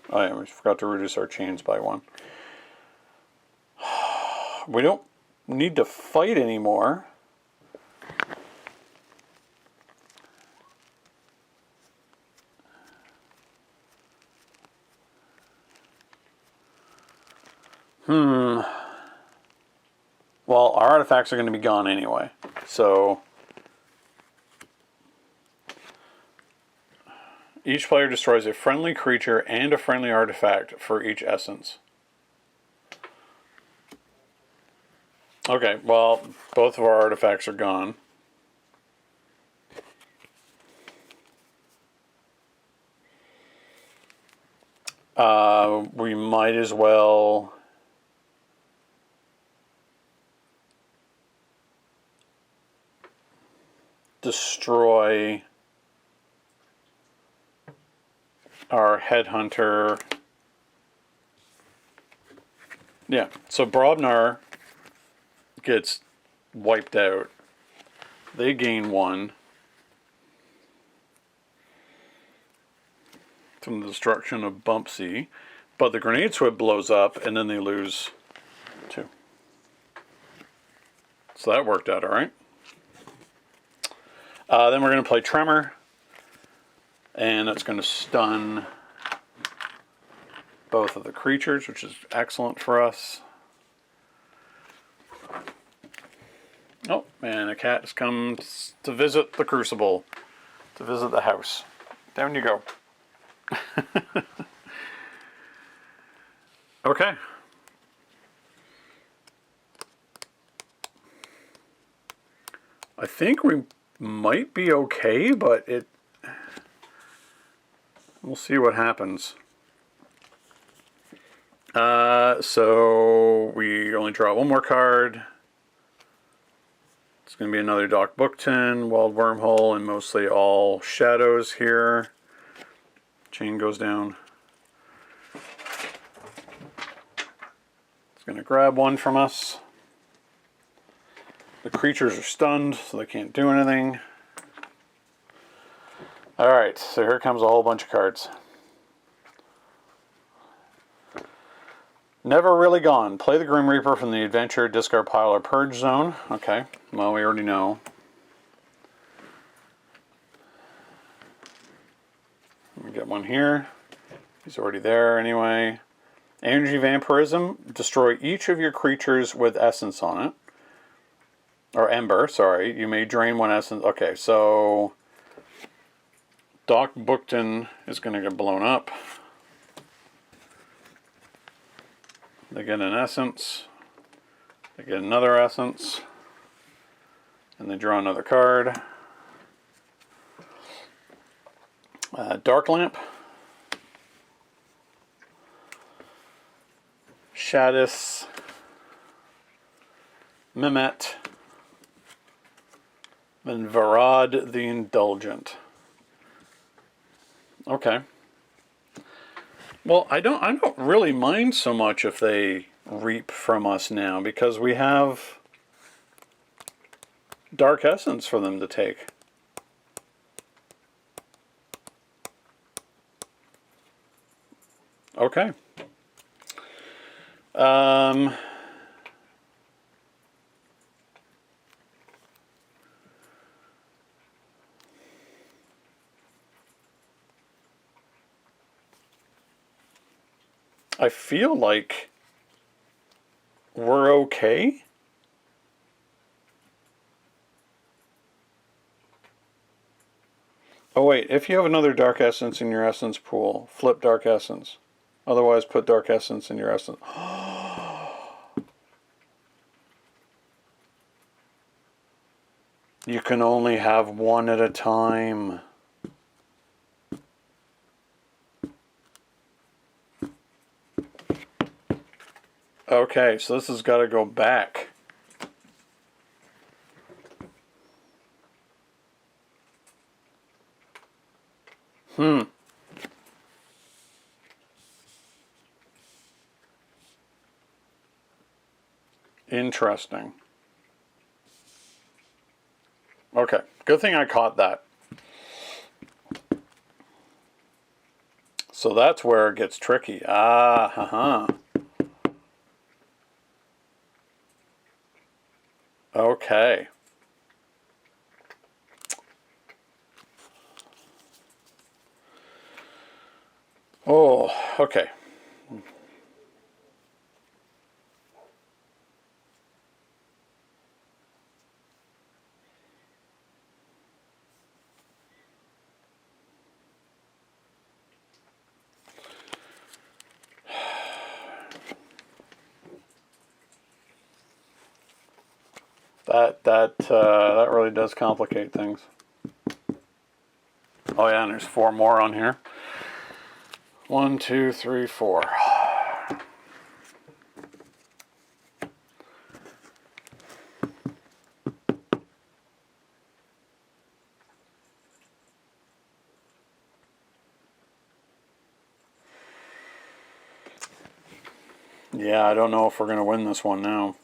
Oh yeah, we forgot to reduce our chains by 1. We don't need to fight anymore. Well, our artifacts are going to be gone anyway, so each player destroys a friendly creature and a friendly artifact for each essence. Okay, well, both of our artifacts are gone. We might as well destroy our Headhunter. Yeah, so Brobnar gets wiped out. They gain 1 from the destruction of Bumpsy, but the Grenade Swib blows up and then they lose 2. So that worked out all right. Then we're going to play Tremor, and that's going to stun both of the creatures, which is excellent for us. Oh, and a cat has come to visit the Crucible, to visit the house. Down you go. Okay. I think we might be okay, but we'll see what happens. So we only draw one more card. It's going to be another Doc Bookton, Wild Wormhole, and mostly all shadows here. Chain goes down. It's going to grab one from us. The creatures are stunned, so they can't do anything. Alright, so here comes a whole bunch of cards. Never Really Gone. Play the Grim Reaper from the Adventure, Discard Pile, or Purge Zone. Okay, well, we already know. Let me get one here. He's already there anyway. Energy Vampirism. Destroy each of your creatures with essence on it. Or Ember, sorry. You may drain one essence. Okay, so Doc Bookton is going to get blown up. They get an essence, they get another essence, and they draw another card. Dark Lamp, Shadis, Mehmet, and Varad the Indulgent. Okay. Well, I don't really mind so much if they reap from us now, because we have Dark Essence for them to take. Okay. I feel like we're okay. Oh wait, if you have another Dark Essence in your Essence pool, flip Dark Essence. Otherwise, put Dark Essence in your Essence. You can only have one at a time. Okay, so this has got to go back. Interesting. Okay, good thing I caught that. So that's where it gets tricky. Ah, haha. Okay. Oh, okay. That really does complicate things. Oh yeah, and there's 4 more on here. 1, 2, 3, 4. Yeah, I don't know if we're going to win this one now.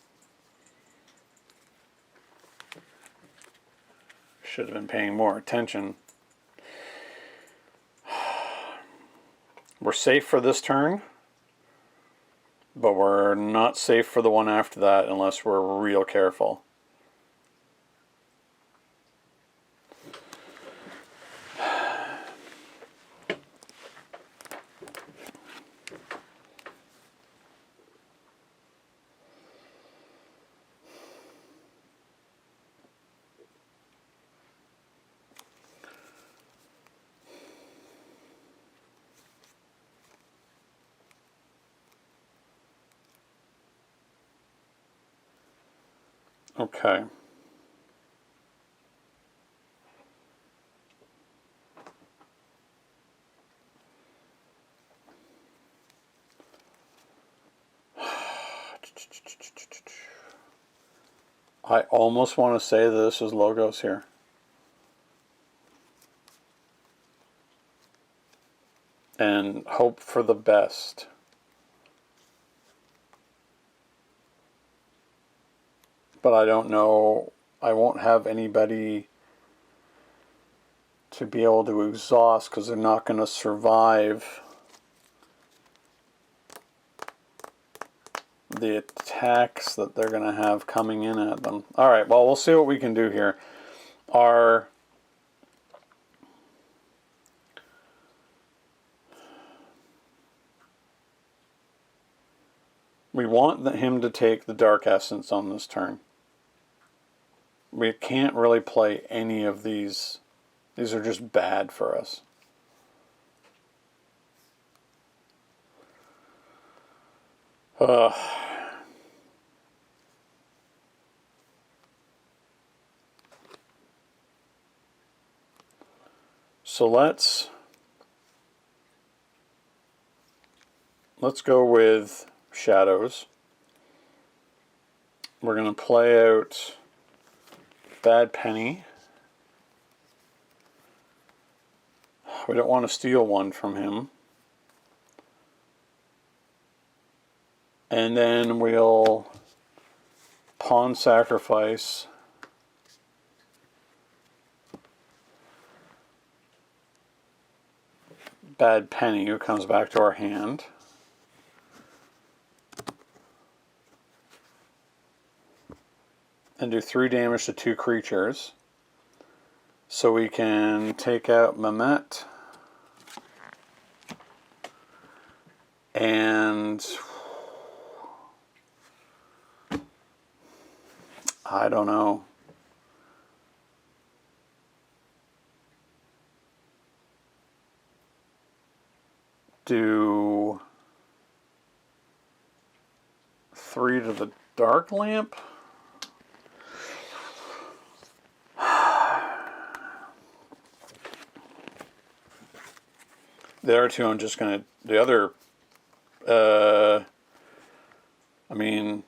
Should have been paying more attention. We're safe for this turn, but we're not safe for the one after that unless we're real careful. Okay. I almost want to say that this is Logos here. And hope for the best. But I don't know. I won't have anybody to be able to exhaust because they're not going to survive the attacks that they're going to have coming in at them. Alright, well, we'll see what we can do here. We want him to take the Dark Essence on this turn. We can't really play any of these. These are just bad for us. So let's go with Shadows. We're going to play out Bad Penny. We don't want to steal one from him. And then we'll pawn sacrifice Bad Penny, who comes back to our hand. And do 3 damage to 2 creatures. So we can take out Mehmet. And I don't know. Do 3 to the Dark Lamp. The other two, I'm just going to, the other, I mean,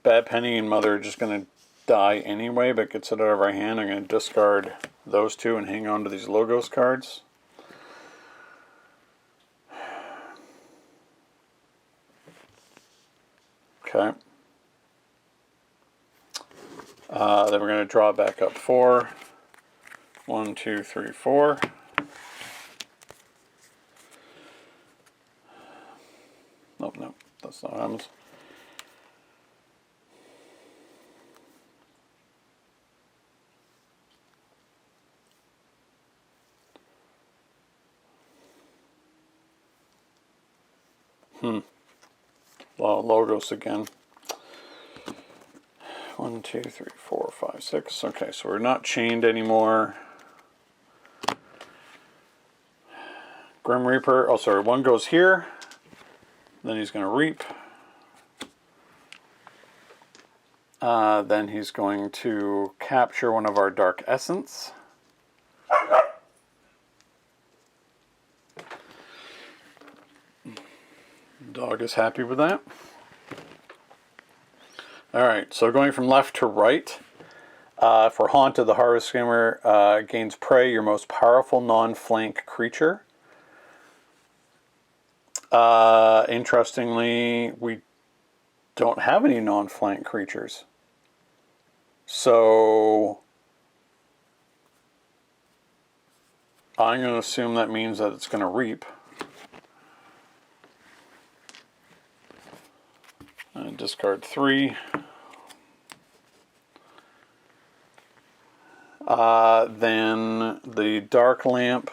Bad Penny and Mother are just going to die anyway, but gets it out of our hand. I'm going to discard those two and hang on to these Logos cards. Okay. Then we're going to draw back up 4. 1, 2, 3, 4. Nope, nope, that's not what happens. Well, Logos again. 1, 2, 3, 4, 5, 6. Okay, so we're not chained anymore. Grim Reaper. Oh, sorry. 1 goes here. Then he's going to reap. Then he's going to capture one of our Dark Essence. Dog is happy with that. Alright, so going from left to right. For Haunted, the Harvest Skimmer gains prey, your most powerful non-flank creature. Interestingly, we don't have any non-flank creatures. So I'm going to assume that means that it's going to reap. And discard 3. Then the Dark Lamp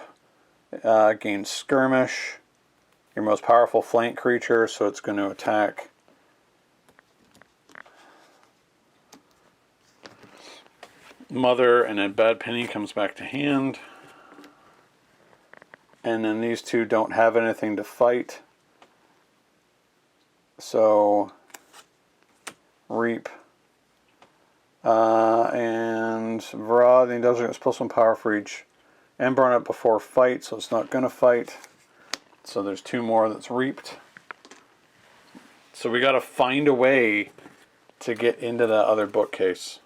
gains Skirmish, your most powerful flank creature, so it's going to attack Mother, and then Bad Penny comes back to hand. And then these two don't have anything to fight. So reap. And Varad, the does it's plus 1 power for each Ember on it before fight, so it's not going to fight. So there's 2 more that's reaped. So we got to find a way to get into that other bookcase.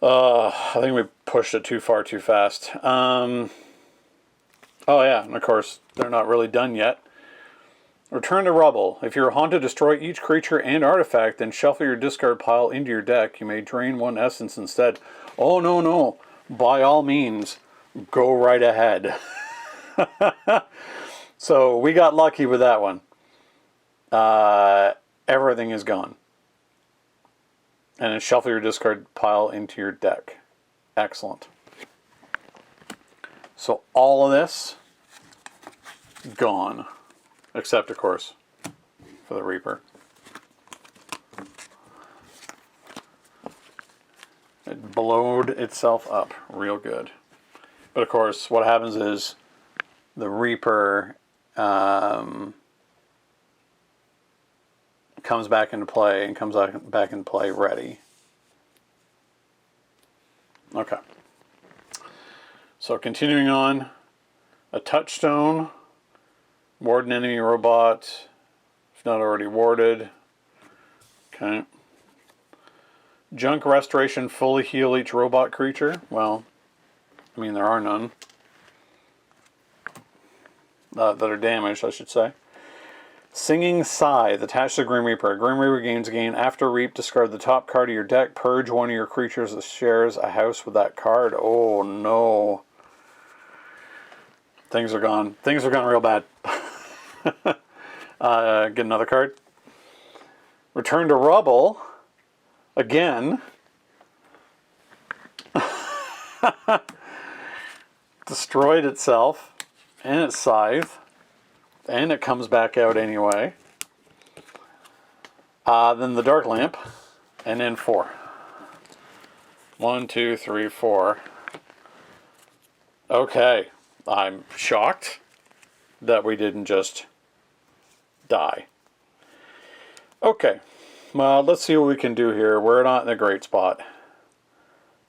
I think we pushed it too far too fast. Oh yeah, and of course, they're not really done yet. Return to rubble. If you're haunted, destroy each creature and artifact, then shuffle your discard pile into your deck. You may drain one essence instead. Oh, no, no. By all means, go right ahead. So, we got lucky with that one. Everything is gone. And then shuffle your discard pile into your deck. Excellent. So, all of this, gone. Except, of course, for the Reaper. It blowed itself up real good. But, of course, what happens is the Reaper comes back into play and comes back into play ready. Okay. So, continuing on, a touchstone. Ward an enemy robot, if not already warded. Okay. Junk restoration, fully heal each robot creature. Well, I mean, there are none. That are damaged, I should say. Singing Scythe, attached to Grim Reaper. Grim Reaper gain after reap, discard the top card of your deck, purge one of your creatures that shares a house with that card. Oh no. Things are gone. Things are gone real bad. Get another card. Return to rubble. Again. Destroyed itself. And its scythe. And it comes back out anyway. Then the dark lamp. And then 4. 1, 2, 3, 4. Okay. I'm shocked that we didn't just die. Okay, well, let's see what we can do here. We're not in a great spot.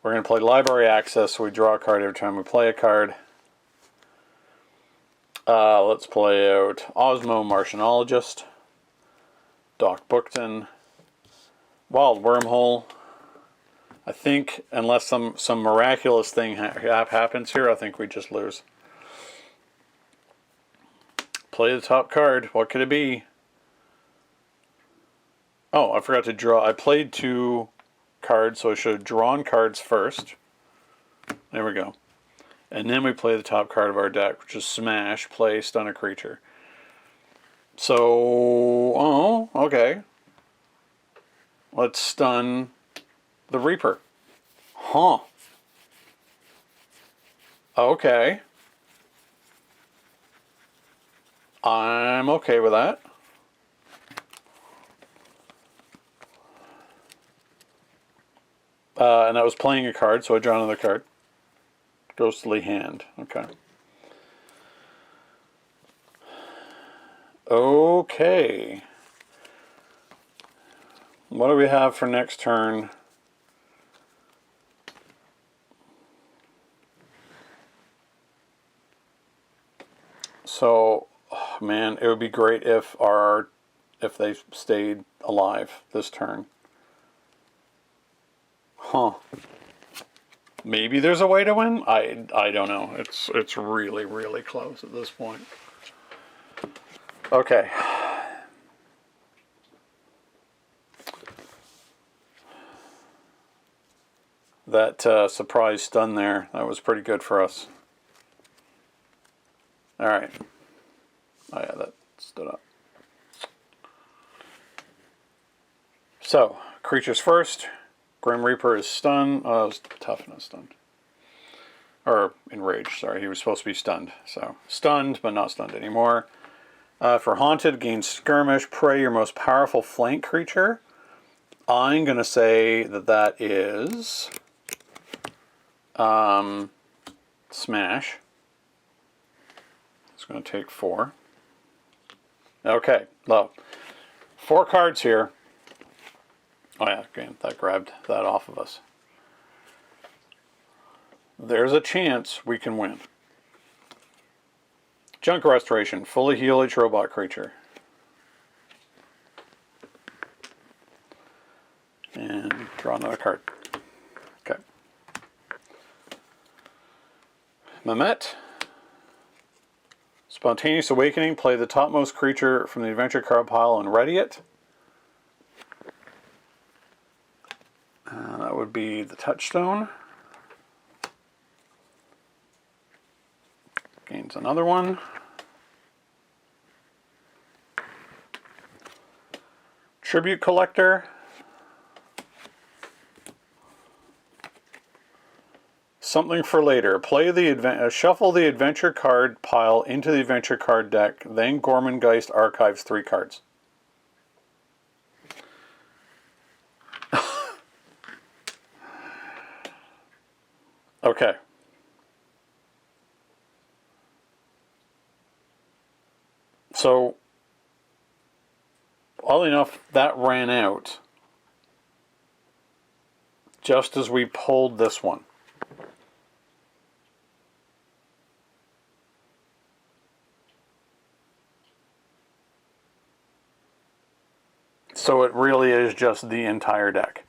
We're going to play Library Access, so we draw a card every time we play a card. Let's play out Osmo Martianologist, Doc Bookton, Wild Wormhole. I think, unless some miraculous thing happens here, I think we just lose. Play the top card. What could it be? Oh, I forgot to draw. I played 2 cards, so I should have drawn cards first. There we go. And then we play the top card of our deck, which is Smash, play, stun a creature. So, oh, okay. Let's stun the Reaper. Huh. Okay. I'm okay with that. And I was playing a card, so I draw another card. Ghostly Hand. Okay. Okay. What do we have for next turn? So, oh man, it would be great if they stayed alive this turn. Huh. Maybe there's a way to win? I don't know. It's really, really close at this point. Okay. That surprise stun there, that was pretty good for us. Alright. Oh yeah, that stood up. So, creatures first. Grim Reaper is stunned. Oh, that was tough, not stunned. Or enraged, sorry. He was supposed to be stunned. So, stunned, but not stunned anymore. For Haunted, gain Skirmish. Prey your most powerful flank creature. I'm going to say that is Smash. It's going to take 4. Okay, well, 4 cards here. Oh yeah, again, that grabbed that off of us. There's a chance we can win. Junk Restoration. Fully heal each robot creature. And draw another card. Okay. Mehmet. Spontaneous Awakening. Play the topmost creature from the adventure card pile and ready it. That would be the Touchstone. Gains another one. Tribute Collector. Something for later. Play the shuffle the adventure card pile into the adventure card deck, then Gormengeist archives 3 cards. Okay. So, oddly enough, that ran out just as we pulled this one. So it really is just the entire deck.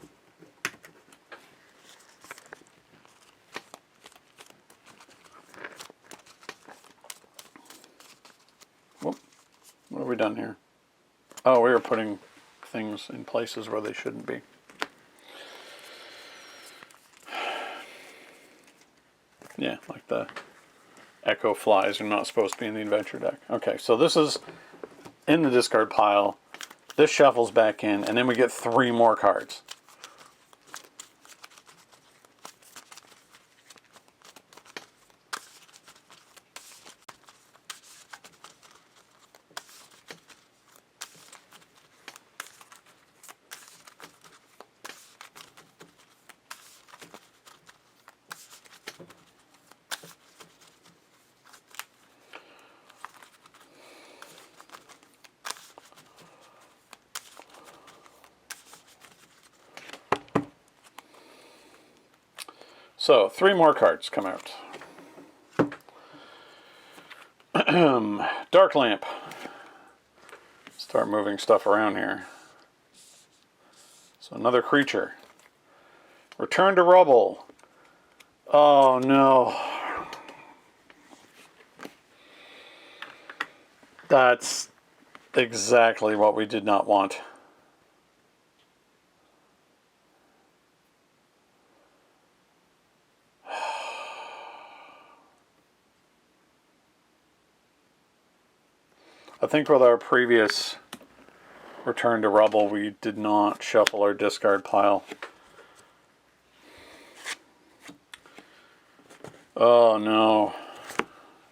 Whoop. What have we done here? Oh, we were putting things in places where they shouldn't be. Yeah, like the Echo Flies are not supposed to be in the adventure deck. Okay, so this is in the discard pile. This shuffles back in, and then we get 3 more cards. So, 3 more cards come out. Dark Lamp. Start moving stuff around here. So another creature. Return to Rubble. Oh no. That's exactly what we did not want. I think with our previous Return to Rubble, we did not shuffle our discard pile. Oh no.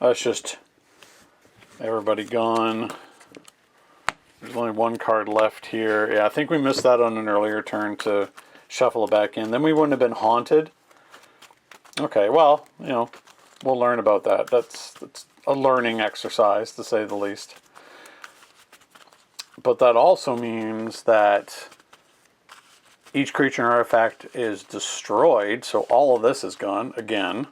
That's just everybody gone. There's only 1 card left here. Yeah, I think we missed that on an earlier turn to shuffle it back in. Then we wouldn't have been haunted. Okay, well, you know, we'll learn about that. That's a learning exercise, to say the least. But that also means that each creature and artifact is destroyed, so all of this is gone again.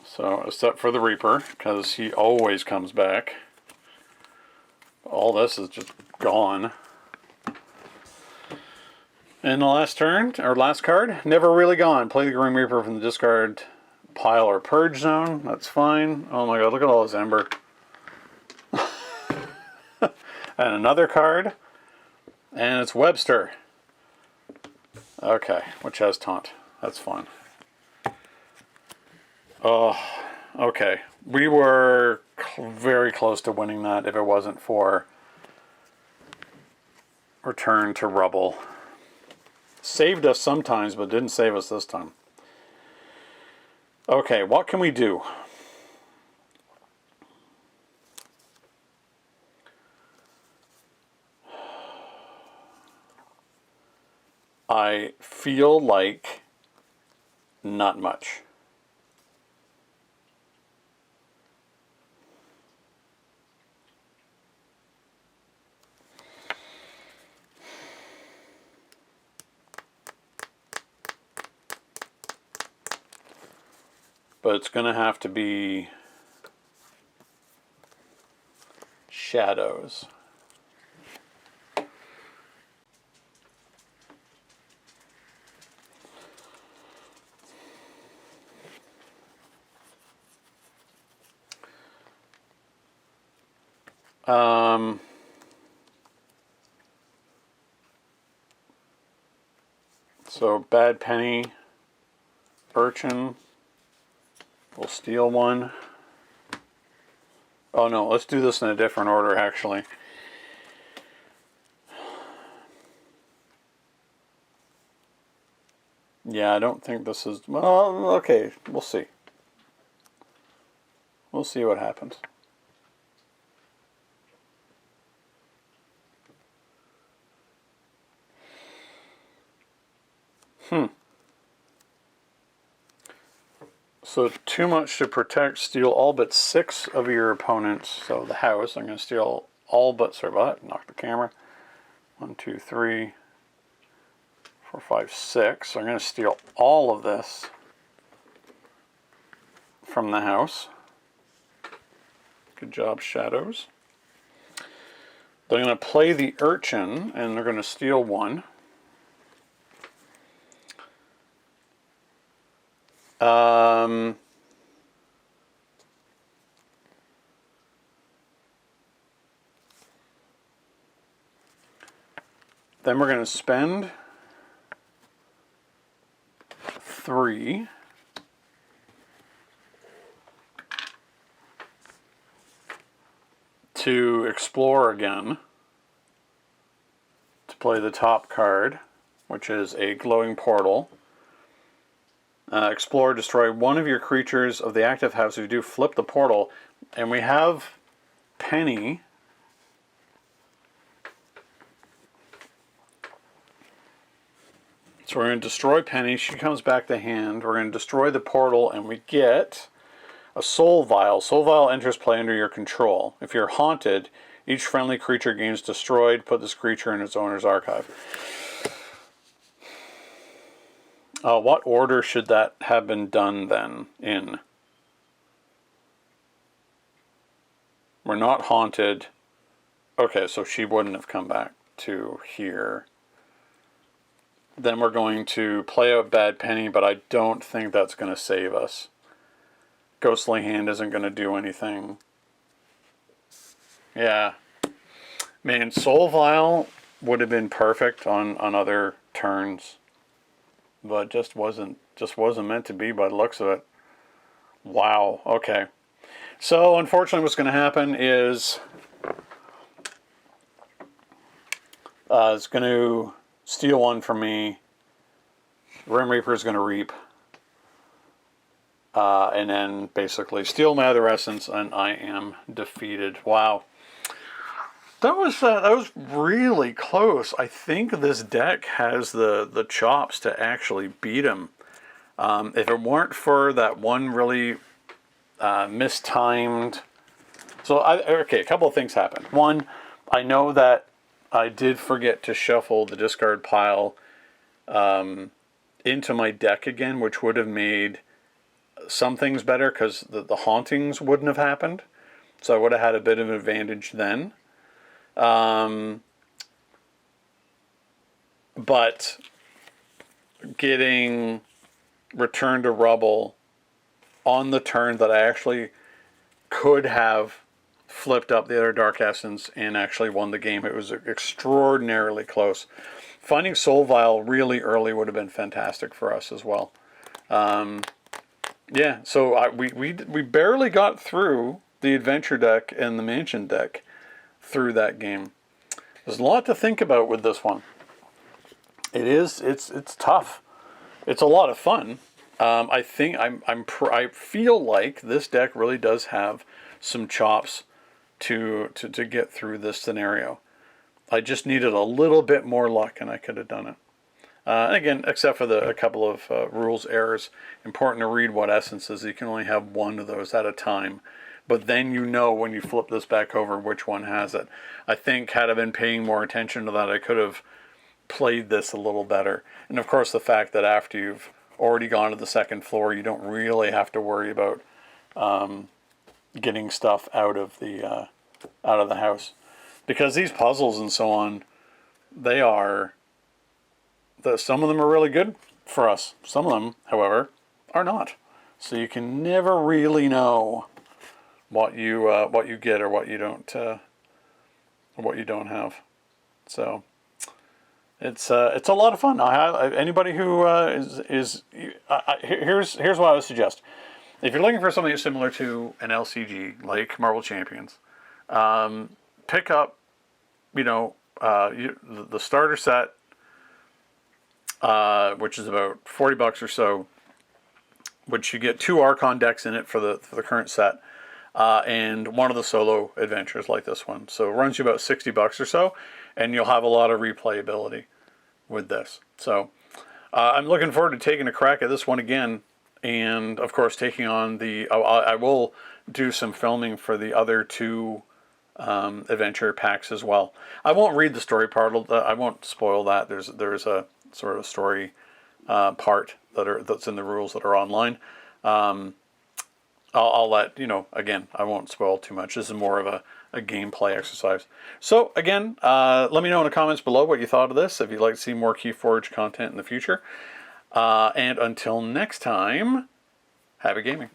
So, except for the Reaper, because he always comes back. All this is just gone. And the last turn, or last card, Never Really Gone. Play the Grim Reaper from the discard pile or purge zone. That's fine. Oh my god, look at all this ember. And another card. And it's Webster. Okay, which has taunt. That's fine. Oh, okay. We were very close to winning that if it wasn't for Return to Rubble. Saved us sometimes, but didn't save us this time. Okay, what can we do? I feel like not much. But it's going to have to be Shadows. So bad penny, urchin. We'll steal one. Oh no, let's do this in a different order actually. Yeah, I don't think this is... Well, okay, we'll see. We'll see what happens. So too much to protect, steal all but 6 of your opponents. So the house, I'm going to steal all but... Sorry about that, knock the camera. 1, 2, 3, 4, 5, 6. So I'm going to steal all of this from the house. Good job, Shadows. They're going to play the urchin, and they're going to steal 1. Then we're going to spend 3 to explore again, to play the top card, which is a glowing portal. Explore, destroy one of your creatures of the active house. If you do, flip the portal. And we have Penny. So we're going to destroy Penny. She comes back to hand. We're going to destroy the portal, and we get a Soul Vial. Soul Vial enters play under your control. If you're haunted, each friendly creature gains destroyed. Put this creature in its owner's archive. What order should that have been done then in? We're not haunted. Okay, so she wouldn't have come back to here. Then we're going to play out Bad Penny, but I don't think that's going to save us. Ghostly Hand isn't going to do anything. Yeah. Man, Soul Vial would have been perfect on other turns. But just wasn't meant to be by the looks of it. Wow. Okay. So unfortunately, what's going to happen is it's going to steal 1 from me. Grim Reaper is going to reap, and then basically steal my other essence, and I am defeated. Wow. That was really close. I think this deck has the chops to actually beat him. If it weren't for that one really mistimed... So, okay, a couple of things happened. One, I know that I did forget to shuffle the discard pile into my deck again, which would have made some things better because the hauntings wouldn't have happened. So I would have had a bit of an advantage then. But getting Return to Rubble on the turn that I actually could have flipped up the other Dark Essence and actually won the game. It was extraordinarily close. Finding Soul Vial really early would have been fantastic for us as well. Yeah, so we barely got through the Adventure deck and the Mansion deck through that game. There's a lot to think about with this one. It's tough. It's a lot of fun. I think I feel like this deck really does have some chops to get through this scenario. I just needed a little bit more luck, and I could have done it. Again, except for a couple of rules errors. Important to read what essences. You can only have 1 of those at a time. But then you know when you flip this back over which one has it. I think had I been paying more attention to that, I could have played this a little better. And of course the fact that after you've already gone to the second floor, you don't really have to worry about getting stuff out of the house. Because these puzzles and so on, some of them are really good for us. Some of them, however, are not. So you can never really know what you get or what you don't what you don't have. So it's a lot of fun. Anybody who here's what I would suggest. If you're looking for something similar to an LCG like Marvel Champions, pick up, the starter set, which is about $40 or so, which you get 2 Archon decks in it for the current set, and one of the solo adventures like this one. So it runs you about $60 or so, and you'll have a lot of replayability with this. So I'm looking forward to taking a crack at this one again, and of course taking on I will do some filming for the other 2 adventure packs as well. I won't read the story part. I won't spoil that. There's a sort of story part that's in the rules that are online. I'll let again, I won't spoil too much. This is more of a gameplay exercise. So again, let me know in the comments below what you thought of this, if you'd like to see more KeyForge content in the future. And until next time, happy gaming.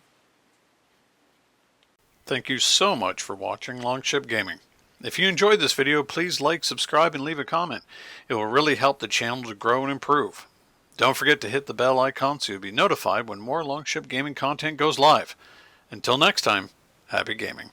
Thank you so much for watching Longship Gaming. If you enjoyed this video, please like, subscribe, and leave a comment. It will really help the channel to grow and improve. Don't forget to hit the bell icon so you'll be notified when more Longship Gaming content goes live. Until next time, happy gaming.